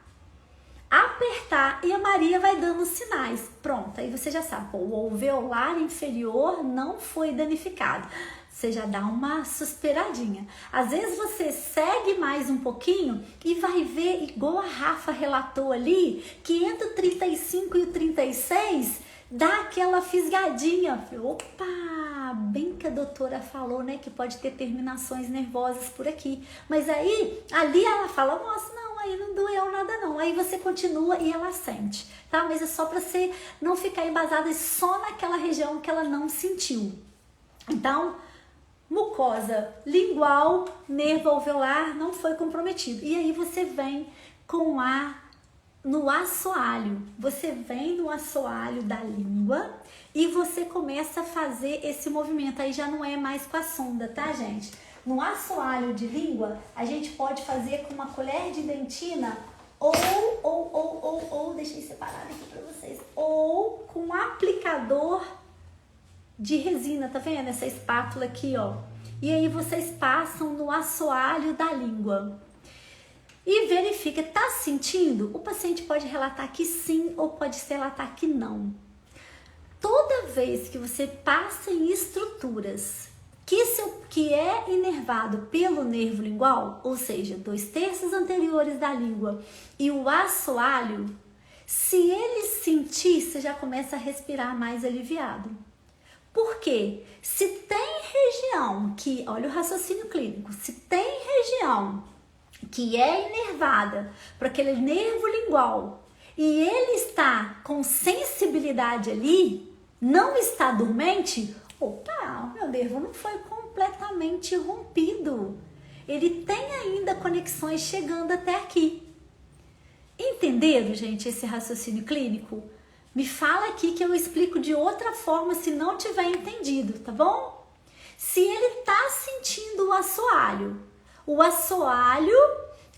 apertar e a Maria vai dando sinais. Pronto, aí você já sabe, pô, o alveolar inferior não foi danificado. Você já dá uma suspiradinha. Às vezes você segue mais um pouquinho e vai ver, igual a Rafa relatou ali, que entre o 35 e o 36 dá aquela fisgadinha. Opa, bem que a doutora falou, né, que pode ter terminações nervosas por aqui. Mas aí, ali ela fala, nossa, não, aí não doeu nada não. Aí você continua e ela sente, tá? Mas é só para você não ficar embasada só naquela região que ela não sentiu. Então, mucosa lingual, nervo alveolar não foi comprometido. E aí você vem no assoalho. Você vem no assoalho da língua e você começa a fazer esse movimento. Aí já não é mais com a sonda, tá, gente? No assoalho de língua, a gente pode fazer com uma colher de dentina ou deixa eu separar aqui pra vocês, ou com um aplicador de resina, tá vendo? Essa espátula aqui, ó. E aí vocês passam no assoalho da língua. E verifica, tá sentindo? O paciente pode relatar que sim ou pode relatar que não. Toda vez que você passa em estruturas que é inervado pelo nervo lingual, ou seja, 2/3 anteriores da língua e o assoalho, se ele sentir, você já começa a respirar mais aliviado. Por quê? Se tem região que, olha o raciocínio clínico, se tem região que é inervada para aquele nervo lingual e ele está com sensibilidade ali, não está dormente, opa, meu nervo não foi completamente rompido. Ele tem ainda conexões chegando até aqui. Entenderam, gente, esse raciocínio clínico? Me fala aqui que eu explico de outra forma se não tiver entendido, tá bom? Se ele está sentindo o assoalho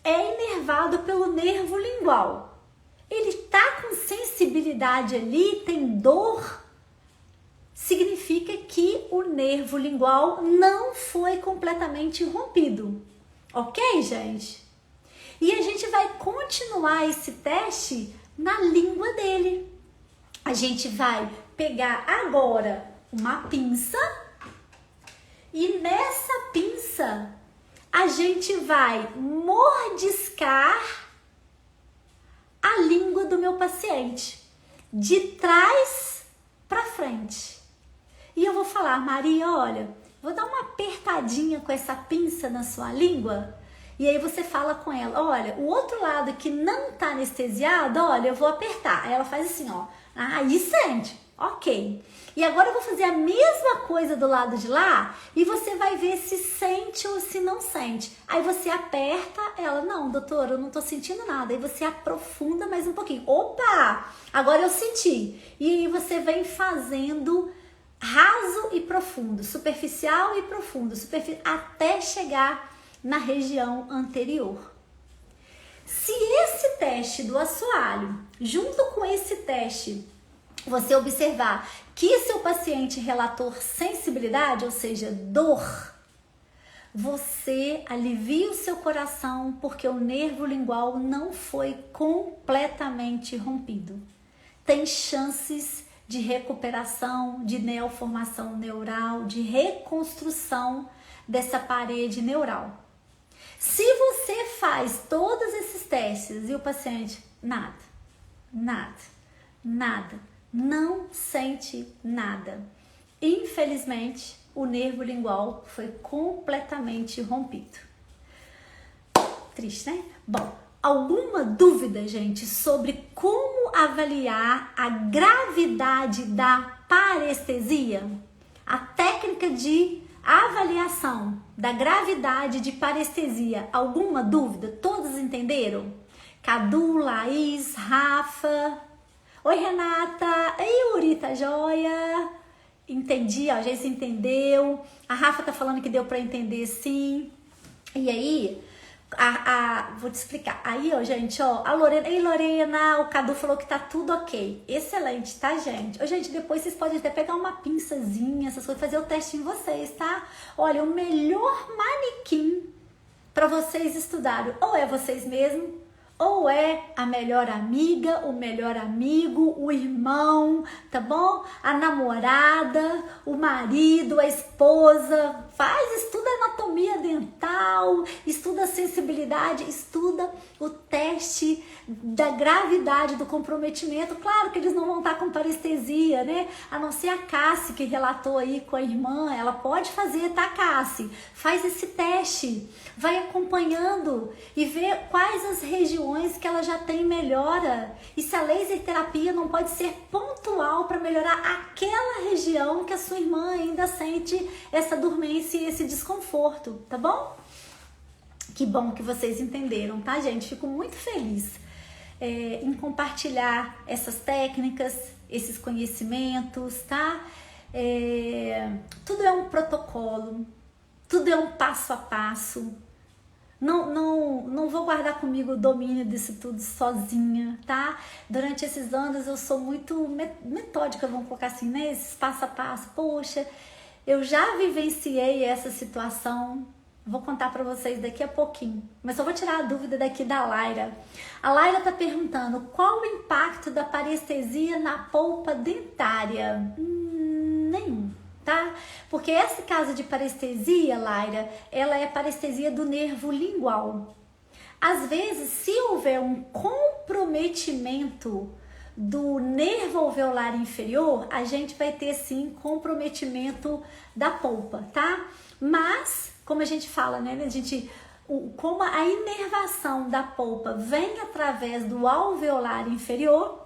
é inervado pelo nervo lingual. Ele está com sensibilidade ali, tem dor, significa que o nervo lingual não foi completamente rompido. Ok, gente? E a gente vai continuar esse teste na língua dele. A gente vai pegar agora uma pinça e nessa pinça a gente vai mordiscar a língua do meu paciente, de trás para frente. E eu vou falar, Maria, olha, vou dar uma apertadinha com essa pinça na sua língua. E aí você fala com ela, olha, o outro lado que não tá anestesiado, olha, eu vou apertar. Aí ela faz assim, ó, aí sente, ok. E agora eu vou fazer a mesma coisa do lado de lá e você vai ver se sente ou se não sente. Aí você aperta, ela, não, doutora, eu não tô sentindo nada. Aí você aprofunda mais um pouquinho. Opa, agora eu senti. E aí você vem fazendo raso e profundo, superficial e profundo, até chegar na região anterior. Se esse teste do assoalho, junto com esse teste, você observar que seu paciente relatou sensibilidade, ou seja, dor, você alivia o seu coração porque o nervo lingual não foi completamente rompido. Tem chances de recuperação, de neoformação neural, de reconstrução dessa parede neural. Se você faz todos esses testes e o paciente nada, não sente nada, infelizmente o nervo lingual foi completamente rompido. Triste, né? Bom, alguma dúvida, gente, sobre como avaliar a gravidade da parestesia? A técnica de avaliação da gravidade de parestesia. Alguma dúvida? Todos entenderam? Cadu, Laís, Rafa. Oi, Renata. Ei, Uri, tá joia? Entendi, ó, já se entendeu. A Rafa tá falando que deu pra entender, sim. E aí, vou te explicar. Aí, ó, gente, ó, a Lorena. Ei, Lorena, o Cadu falou que tá tudo ok. Excelente, tá, gente? Ô, gente, depois vocês podem até pegar uma pinçazinha, essas coisas, fazer o teste em vocês, tá? Olha, o melhor manequim pra vocês estudarem ou é vocês mesmos, ou é a melhor amiga, o melhor amigo, o irmão, tá bom? A namorada, o marido, a esposa. Estuda anatomia dental, estuda sensibilidade, estuda o teste da gravidade do comprometimento. Claro que eles não vão estar com parestesia, né? A não ser a Cassi, que relatou aí com a irmã, ela pode fazer, tá, Cassi? Faz esse teste, vai acompanhando e vê quais as regiões que ela já tem melhora. E se a laser terapia não pode ser pontual para melhorar aquela região que a sua irmã ainda sente essa dormência e esse desconforto, tá bom? Que bom que vocês entenderam, tá, gente? Fico muito feliz em compartilhar essas técnicas, esses conhecimentos, tá? Tudo é um protocolo, tudo é um passo a passo. Não vou guardar comigo o domínio disso tudo sozinha, tá? Durante esses anos eu sou muito metódica, vamos colocar assim, né? Esses passo a passo. Poxa, eu já vivenciei essa situação, vou contar pra vocês daqui a pouquinho. Mas só vou tirar a dúvida daqui da Laira. A Laira tá perguntando qual o impacto da parestesia na polpa dentária? Nenhum. Tá? Porque esse caso de parestesia, Laira, ela é parestesia do nervo lingual. Às vezes, se houver um comprometimento do nervo alveolar inferior, a gente vai ter sim comprometimento da polpa, tá? Mas, como a gente fala, né, como a inervação da polpa vem através do alveolar inferior,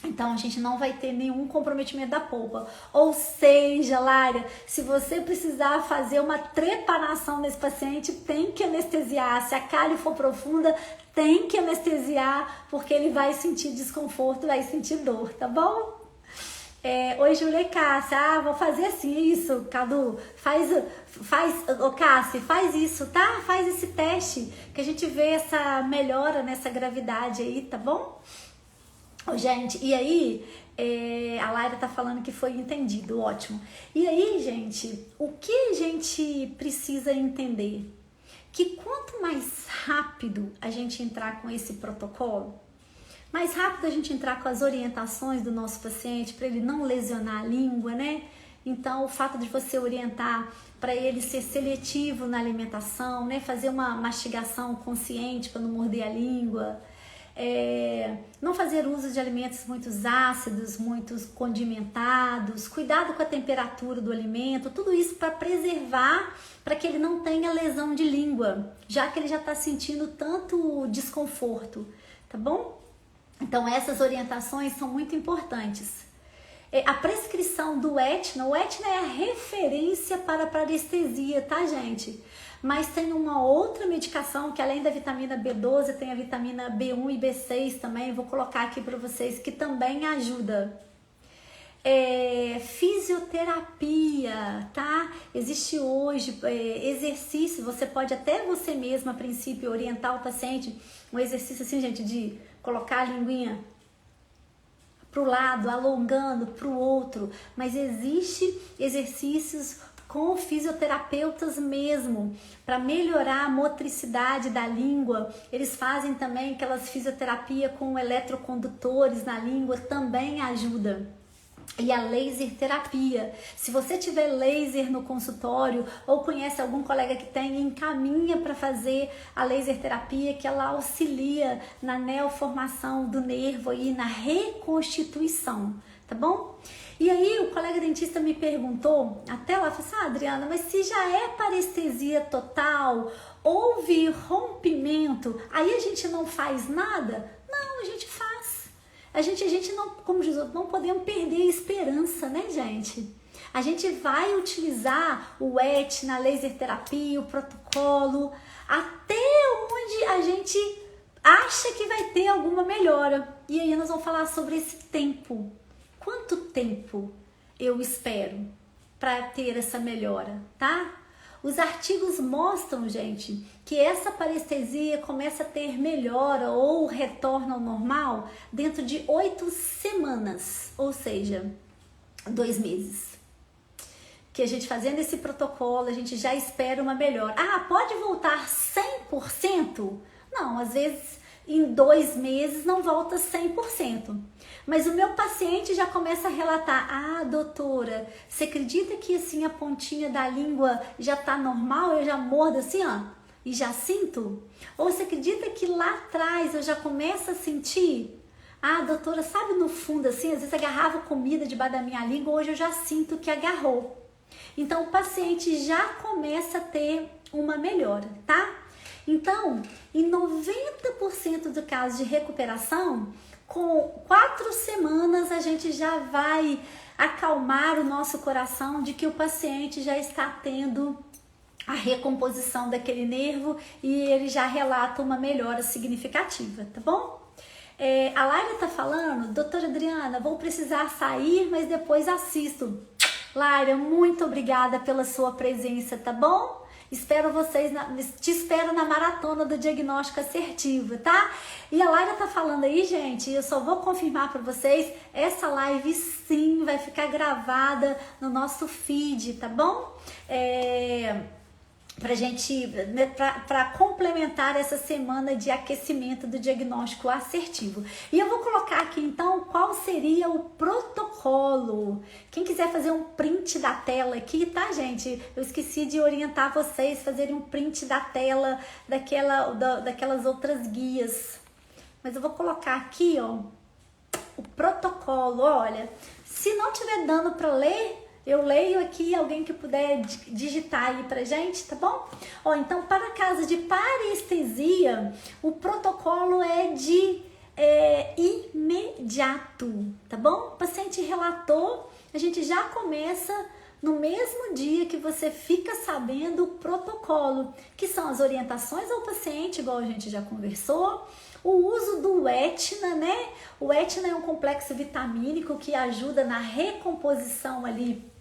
então a gente não vai ter nenhum comprometimento da polpa. Ou seja, Laira, se você precisar fazer uma trepanação nesse paciente, tem que anestesiar. Se a cárie for profunda, tem que anestesiar, porque ele vai sentir desconforto, vai sentir dor, tá bom? Oi, Júlia e Cássia. Vou fazer assim, isso, Cadu. Cássia, faz isso, tá? Faz esse teste, que a gente vê essa melhora nessa gravidade aí, tá bom? Gente, e aí, a Laira tá falando que foi entendido, ótimo. E aí, gente, o que a gente precisa entender? que quanto mais rápido a gente entrar com esse protocolo, mais rápido a gente entrar com as orientações do nosso paciente para ele não lesionar a língua, né? Então, o fato de você orientar para ele ser seletivo na alimentação, né? Fazer uma mastigação consciente para não morder a língua, não fazer uso de alimentos muito ácidos, muito condimentados, cuidado com a temperatura do alimento, tudo isso para preservar, para que ele não tenha lesão de língua, já que ele já está sentindo tanto desconforto, tá bom? Então essas orientações são muito importantes. A prescrição do Etna, o Etna é a referência para parestesia, tá, gente? Mas tem uma outra medicação que além da vitamina B12 tem a vitamina B1 e B6 também, vou colocar aqui para vocês, que também ajuda. Fisioterapia, tá? Existe hoje exercício, você pode até você mesmo a princípio orientar o paciente, um exercício assim, gente, de colocar a linguinha pro lado, alongando pro outro, mas existe exercícios com fisioterapeutas mesmo, para melhorar a motricidade da língua. Eles fazem também aquelas fisioterapia com eletrocondutores na língua, também ajuda. E a laser terapia. Se você tiver laser no consultório ou conhece algum colega que tem, encaminha para fazer a laser terapia, que ela auxilia na neoformação do nervo e na reconstituição, tá bom? E aí o colega dentista me perguntou, até lá, falou assim, Adriana, mas se já é parestesia total, houve rompimento, aí a gente não faz nada? Não, a gente faz. A gente não, como diz outro, não podemos perder a esperança, né, gente? A gente vai utilizar o Etna, a laser terapia, o protocolo, até onde a gente acha que vai ter alguma melhora. E aí nós vamos falar sobre esse tempo. Quanto tempo eu espero para ter essa melhora, tá? Os artigos mostram, gente, que essa parestesia começa a ter melhora ou retorno ao normal dentro de 8 semanas, ou seja, 2 meses. Que a gente fazendo esse protocolo, a gente já espera uma melhora. Ah, pode voltar 100%? Não, às vezes em 2 meses não volta 100%. Mas o meu paciente já começa a relatar, ah, doutora, você acredita que assim a pontinha da língua já tá normal? Eu já mordo assim, ó, e já sinto? Ou você acredita que lá atrás eu já começo a sentir? Ah, doutora, sabe no fundo assim, às vezes agarrava comida debaixo da minha língua, hoje eu já sinto que agarrou. Então o paciente já começa a ter uma melhora, tá? Então, em 90% do caso de recuperação, com 4 semanas a gente já vai acalmar o nosso coração de que o paciente já está tendo a recomposição daquele nervo e ele já relata uma melhora significativa, tá bom? A Laira tá falando, doutora Adriana, vou precisar sair, mas depois assisto. Laira, muito obrigada pela sua presença, tá bom? Espero vocês, te espero na maratona do diagnóstico assertivo, tá? E a Laira tá falando aí, gente, eu só vou confirmar para vocês, essa live sim vai ficar gravada no nosso feed, tá bom? Pra gente, para complementar essa semana de aquecimento do diagnóstico assertivo. E eu vou colocar aqui então qual seria o protocolo. Quem quiser fazer um print da tela aqui, tá, gente? Eu esqueci de orientar vocês a fazerem um print da tela daquelas outras guias. Mas eu vou colocar aqui, ó, o protocolo. Olha, se não tiver dando para ler, eu leio aqui, alguém que puder digitar aí pra gente, tá bom? Ó, então, para casos de parestesia, o protocolo é de imediato, tá bom? O paciente relatou, a gente já começa no mesmo dia que você fica sabendo o protocolo, que são as orientações ao paciente, igual a gente já conversou, o uso do Etna, né? O Etna é um complexo vitamínico que ajuda na recomposição ali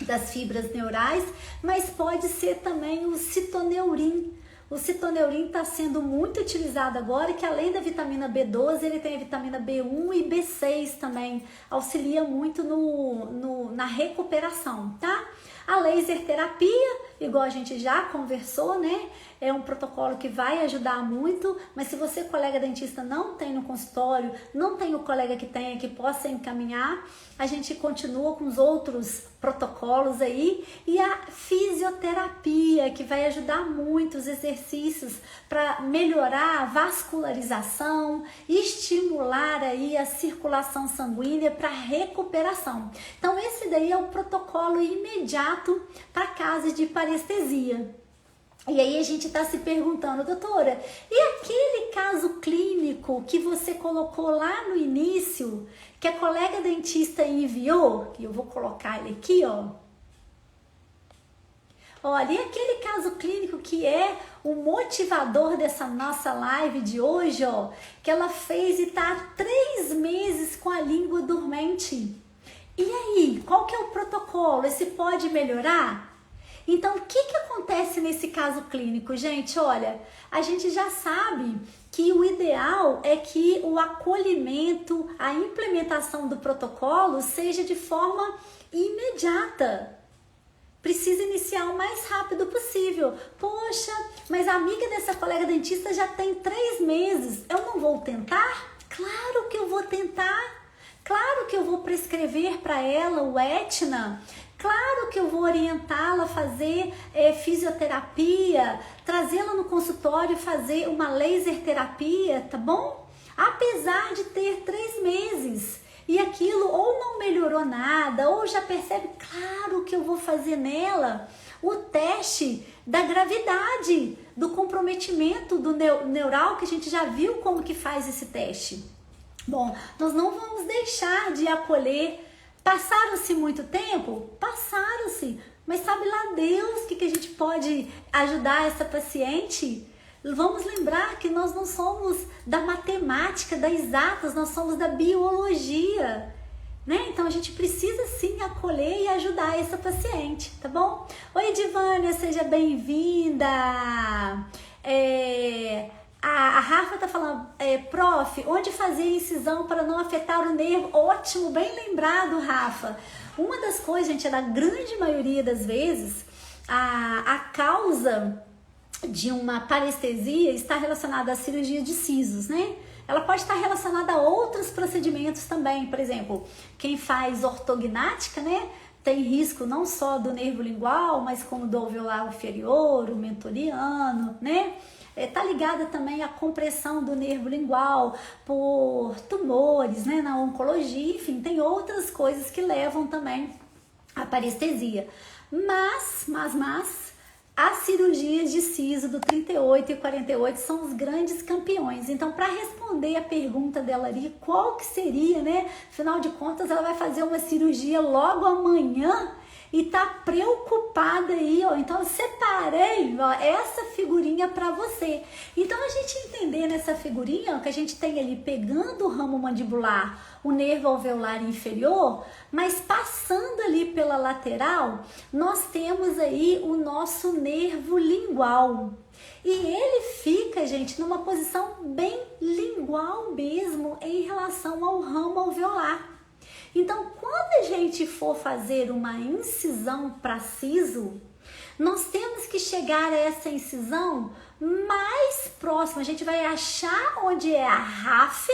das fibras neurais, mas pode ser também o citoneurin. O citoneurin está sendo muito utilizado agora, que além da vitamina B12, ele tem a vitamina B1 e B6 também, auxilia muito na recuperação, tá? A laser terapia, igual a gente já conversou, né? É um protocolo que vai ajudar muito, mas se você, colega dentista, não tem no consultório, não tem o colega que tenha que possa encaminhar, a gente continua com os outros protocolos aí, e a fisioterapia, que vai ajudar muito, os exercícios para melhorar a vascularização, estimular aí a circulação sanguínea para recuperação. Então esse daí é o protocolo imediato para casos de parestesia. E aí a gente está se perguntando, doutora, e aquele caso clínico que você colocou lá no início, que a colega dentista enviou, que eu vou colocar ele aqui, ó. Olha, e aquele caso clínico que é o motivador dessa nossa live de hoje, ó, que ela fez e tá há 3 meses com a língua dormente. E aí, qual que é o protocolo? Esse pode melhorar? Então, o que acontece nesse caso clínico, gente? Olha, a gente já sabe que o ideal é que o acolhimento, a implementação do protocolo seja de forma imediata. Precisa iniciar o mais rápido possível. Poxa, mas a amiga dessa colega dentista já tem 3 meses. Eu não vou tentar? Claro que eu vou tentar. Claro que eu vou prescrever para ela o Etna. Claro que eu vou orientá-la a fazer fisioterapia, trazê-la no consultório e fazer uma laser terapia, tá bom? Apesar de ter 3 meses e aquilo ou não melhorou nada, ou já percebe, claro que eu vou fazer nela o teste da gravidade, do comprometimento do neural, que a gente já viu como que faz esse teste. Bom, nós não vamos deixar de acolher. Passaram-se muito tempo? Passaram-se. Mas sabe lá Deus o que a gente pode ajudar essa paciente? Vamos lembrar que nós não somos da matemática, das exatas, nós somos da biologia, né? Então a gente precisa sim acolher e ajudar essa paciente, tá bom? Oi, Divânia, seja bem-vinda. A Rafa tá falando, prof, onde fazer incisão para não afetar o nervo? Ótimo, bem lembrado, Rafa. Uma das coisas, gente, é da grande maioria das vezes, a causa de uma parestesia está relacionada à cirurgia de sisos, né? Ela pode estar relacionada a outros procedimentos também, por exemplo, quem faz ortognática, né? Tem risco não só do nervo lingual, mas como do alveolar inferior, o mentoriano, né? Tá ligada também à compressão do nervo lingual por tumores, né, na oncologia, enfim, tem outras coisas que levam também à parestesia. Mas as cirurgias de siso do 38 e 48 são os grandes campeões. Então, para responder a pergunta dela ali, qual que seria, né? Afinal de contas, ela vai fazer uma cirurgia logo amanhã e tá preocupada aí, ó. Então eu separei, ó, essa figurinha para você. Então a gente entender nessa figurinha, ó, que a gente tem ali pegando o ramo mandibular, o nervo alveolar inferior, mas passando ali pela lateral, nós temos aí o nosso nervo lingual. E ele fica, gente, numa posição bem lingual mesmo em relação ao ramo alveolar. Então, quando a gente for fazer uma incisão para siso, nós temos que chegar a essa incisão mais próxima. A gente vai achar onde é a RAF,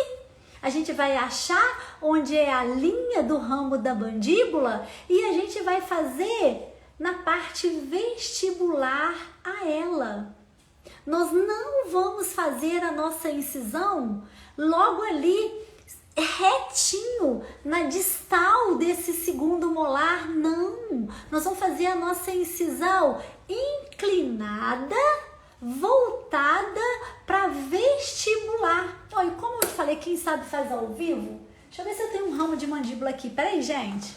a gente vai achar onde é a linha do ramo da mandíbula e a gente vai fazer na parte vestibular a ela. Nós não vamos fazer a nossa incisão logo ali retinho na distal desse segundo molar, não. Nós vamos fazer a nossa incisão inclinada, voltada para vestibular. Olha, como eu falei, quem sabe faz ao vivo. Deixa eu ver se eu tenho um ramo de mandíbula aqui. Peraí, gente.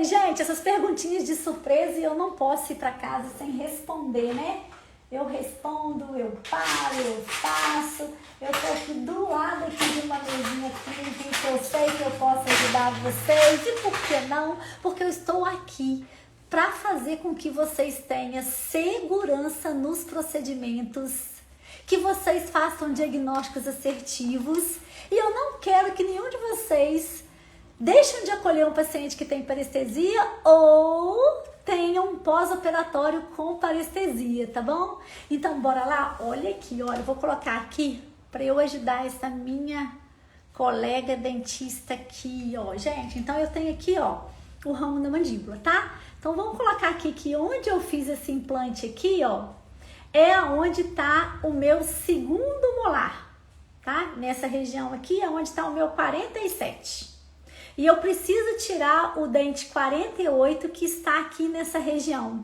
Gente, essas perguntinhas de surpresa e eu não posso ir para casa sem responder, né? Eu respondo, eu paro, eu faço. Eu tô aqui do lado aqui de uma mesinha clínica que eu sei que eu posso ajudar vocês. E por que não? Porque eu estou aqui para para fazer com que vocês tenham segurança nos procedimentos, que vocês façam diagnósticos assertivos. E eu não quero que nenhum de vocês deixem de acolher um paciente que tem parestesia ou tenha um pós-operatório com parestesia, tá bom? Então, bora lá? Olha aqui, olha, eu vou colocar aqui para eu ajudar essa minha colega dentista aqui, ó. Gente, então eu tenho aqui, ó, o ramo da mandíbula, tá? Então, vamos colocar aqui que onde eu fiz esse implante aqui, ó, é onde tá o meu segundo molar, tá? Nessa região aqui é onde tá o meu 47. E eu preciso tirar o dente 48 que está aqui nessa região.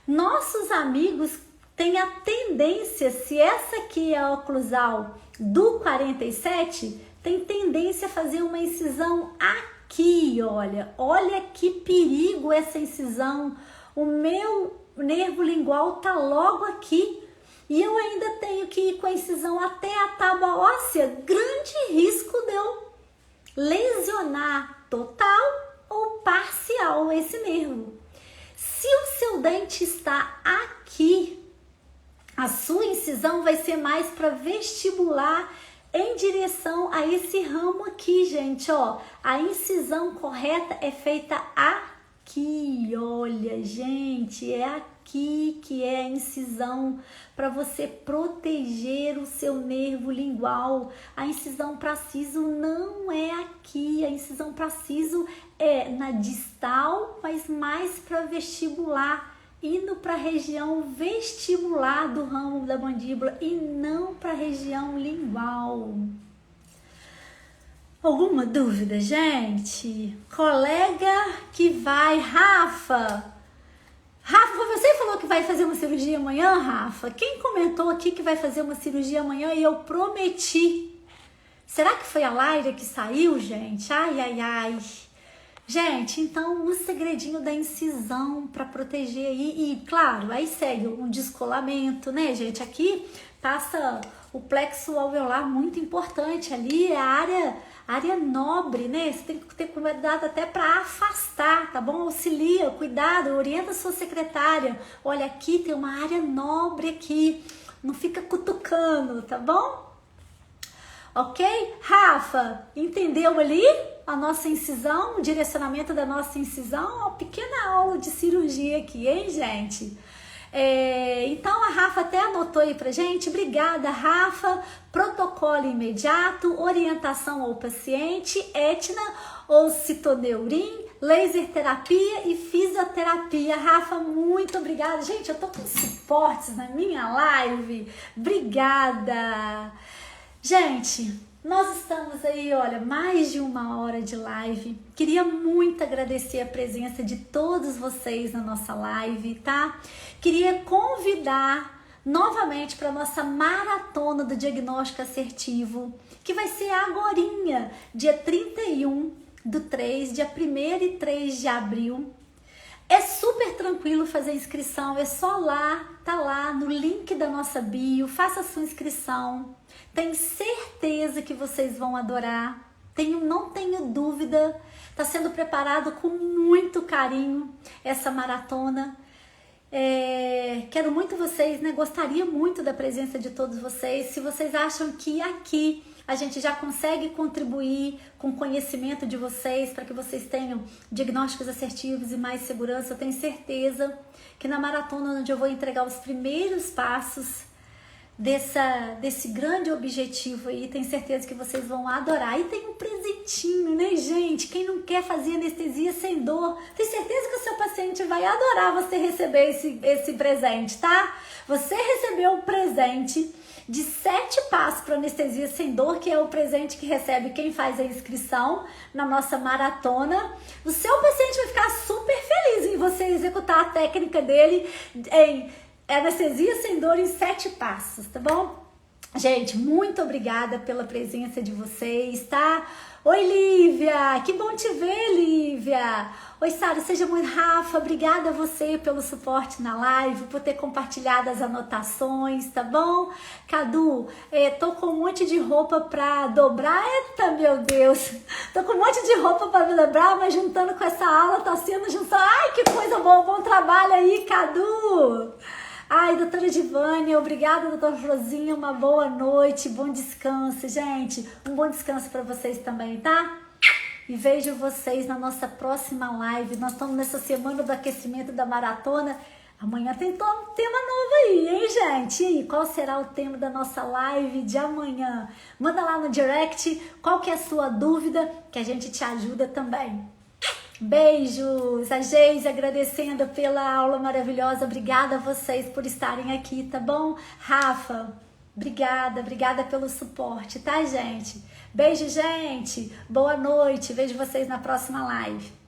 Nossos amigos têm a tendência, se essa aqui é a oclusal do 47, tem tendência a fazer uma incisão aqui, olha. Olha que perigo essa incisão. O meu nervo lingual tá logo aqui. E eu ainda tenho que ir com a incisão até a tábua óssea. Grande risco de eu lesionar total ou parcial esse nervo. Se o seu dente está aqui, a sua incisão vai ser mais para vestibular em direção a esse ramo aqui, gente, ó. A incisão correta é feita aqui, olha, gente, é aqui que é a incisão para você proteger o seu nervo lingual. A incisão para siso não é aqui, a incisão para siso é na distal, mas mais para vestibular, indo para a região vestibular do ramo da mandíbula e não para a região lingual. Alguma dúvida, gente? Colega que vai, Rafa, foi você que falou que vai fazer uma cirurgia amanhã, Rafa? Quem comentou aqui que vai fazer uma cirurgia amanhã e eu prometi? Será que foi a Laira que saiu, gente? Ai, ai, ai. Gente, então o segredinho da incisão para proteger aí, e claro, aí segue um descolamento, né, gente? Aqui passa o plexo alveolar muito importante, ali é a área nobre, né? Você tem que ter cuidado até para afastar, tá bom? Auxilia, cuidado, orienta a sua secretária. Olha, aqui tem uma área nobre aqui, não fica cutucando, tá bom? Ok? Rafa, entendeu ali a nossa incisão, o direcionamento da nossa incisão? Uma pequena aula de cirurgia aqui, hein, gente? Então a Rafa até anotou aí pra gente. Obrigada, Rafa. Protocolo imediato, orientação ao paciente, Etna ou citoneurin, laser terapia e fisioterapia. Rafa, muito obrigada. Gente, eu tô com suportes na minha live. Obrigada. Gente, nós estamos aí, olha, mais de 1 hora de live. Queria muito agradecer a presença de todos vocês na nossa live, tá? Queria convidar novamente para nossa maratona do diagnóstico assertivo, que vai ser agorinha, dia 31/3, dia 1º e 3 de abril. É super tranquilo fazer inscrição, é só lá, tá lá no link da nossa bio, faça a sua inscrição. Tenho certeza que vocês vão adorar, não tenho dúvida, está sendo preparado com muito carinho essa maratona. Quero muito vocês, né? Gostaria muito da presença de todos vocês. Se vocês acham que aqui a gente já consegue contribuir com o conhecimento de vocês para que vocês tenham diagnósticos assertivos e mais segurança, eu tenho certeza que na maratona onde eu vou entregar os primeiros passos desse grande objetivo aí, tenho certeza que vocês vão adorar. E tem um presentinho, né, gente? Quem não quer fazer anestesia sem dor, tenho certeza que o seu paciente vai adorar você receber esse presente, tá? Você recebeu um presente de 7 passos para anestesia sem dor, que é o presente que recebe quem faz a inscrição na nossa maratona. O seu paciente vai ficar super feliz em você executar a técnica dele em anestesia sem dor em 7 passos, tá bom? Gente, muito obrigada pela presença de vocês, tá? Oi, Lívia! Que bom te ver, Lívia! Oi, Sara, seja muito... Rafa, obrigada a você pelo suporte na live, por ter compartilhado as anotações, tá bom? Cadu, tô com um monte de roupa pra dobrar. Eita, meu Deus! Tô com um monte de roupa pra dobrar, mas juntando com essa aula, tá sendo junção. Ai, que coisa boa! trabalho aí, Cadu. Ai, doutora Divânia, obrigada, doutora Rosinha, uma boa noite, bom descanso, gente. Um bom descanso para vocês também, tá? E vejo vocês na nossa próxima live. Nós estamos nessa semana do aquecimento da maratona. Amanhã tem tema novo aí, hein, gente? E aí, qual será o tema da nossa live de amanhã? Manda lá no direct qual que é a sua dúvida, que a gente te ajuda também. Beijos! A Geise agradecendo pela aula maravilhosa. Obrigada a vocês por estarem aqui, tá bom? Rafa, obrigada pelo suporte, tá, gente? Beijo, gente! Boa noite! Vejo vocês na próxima live.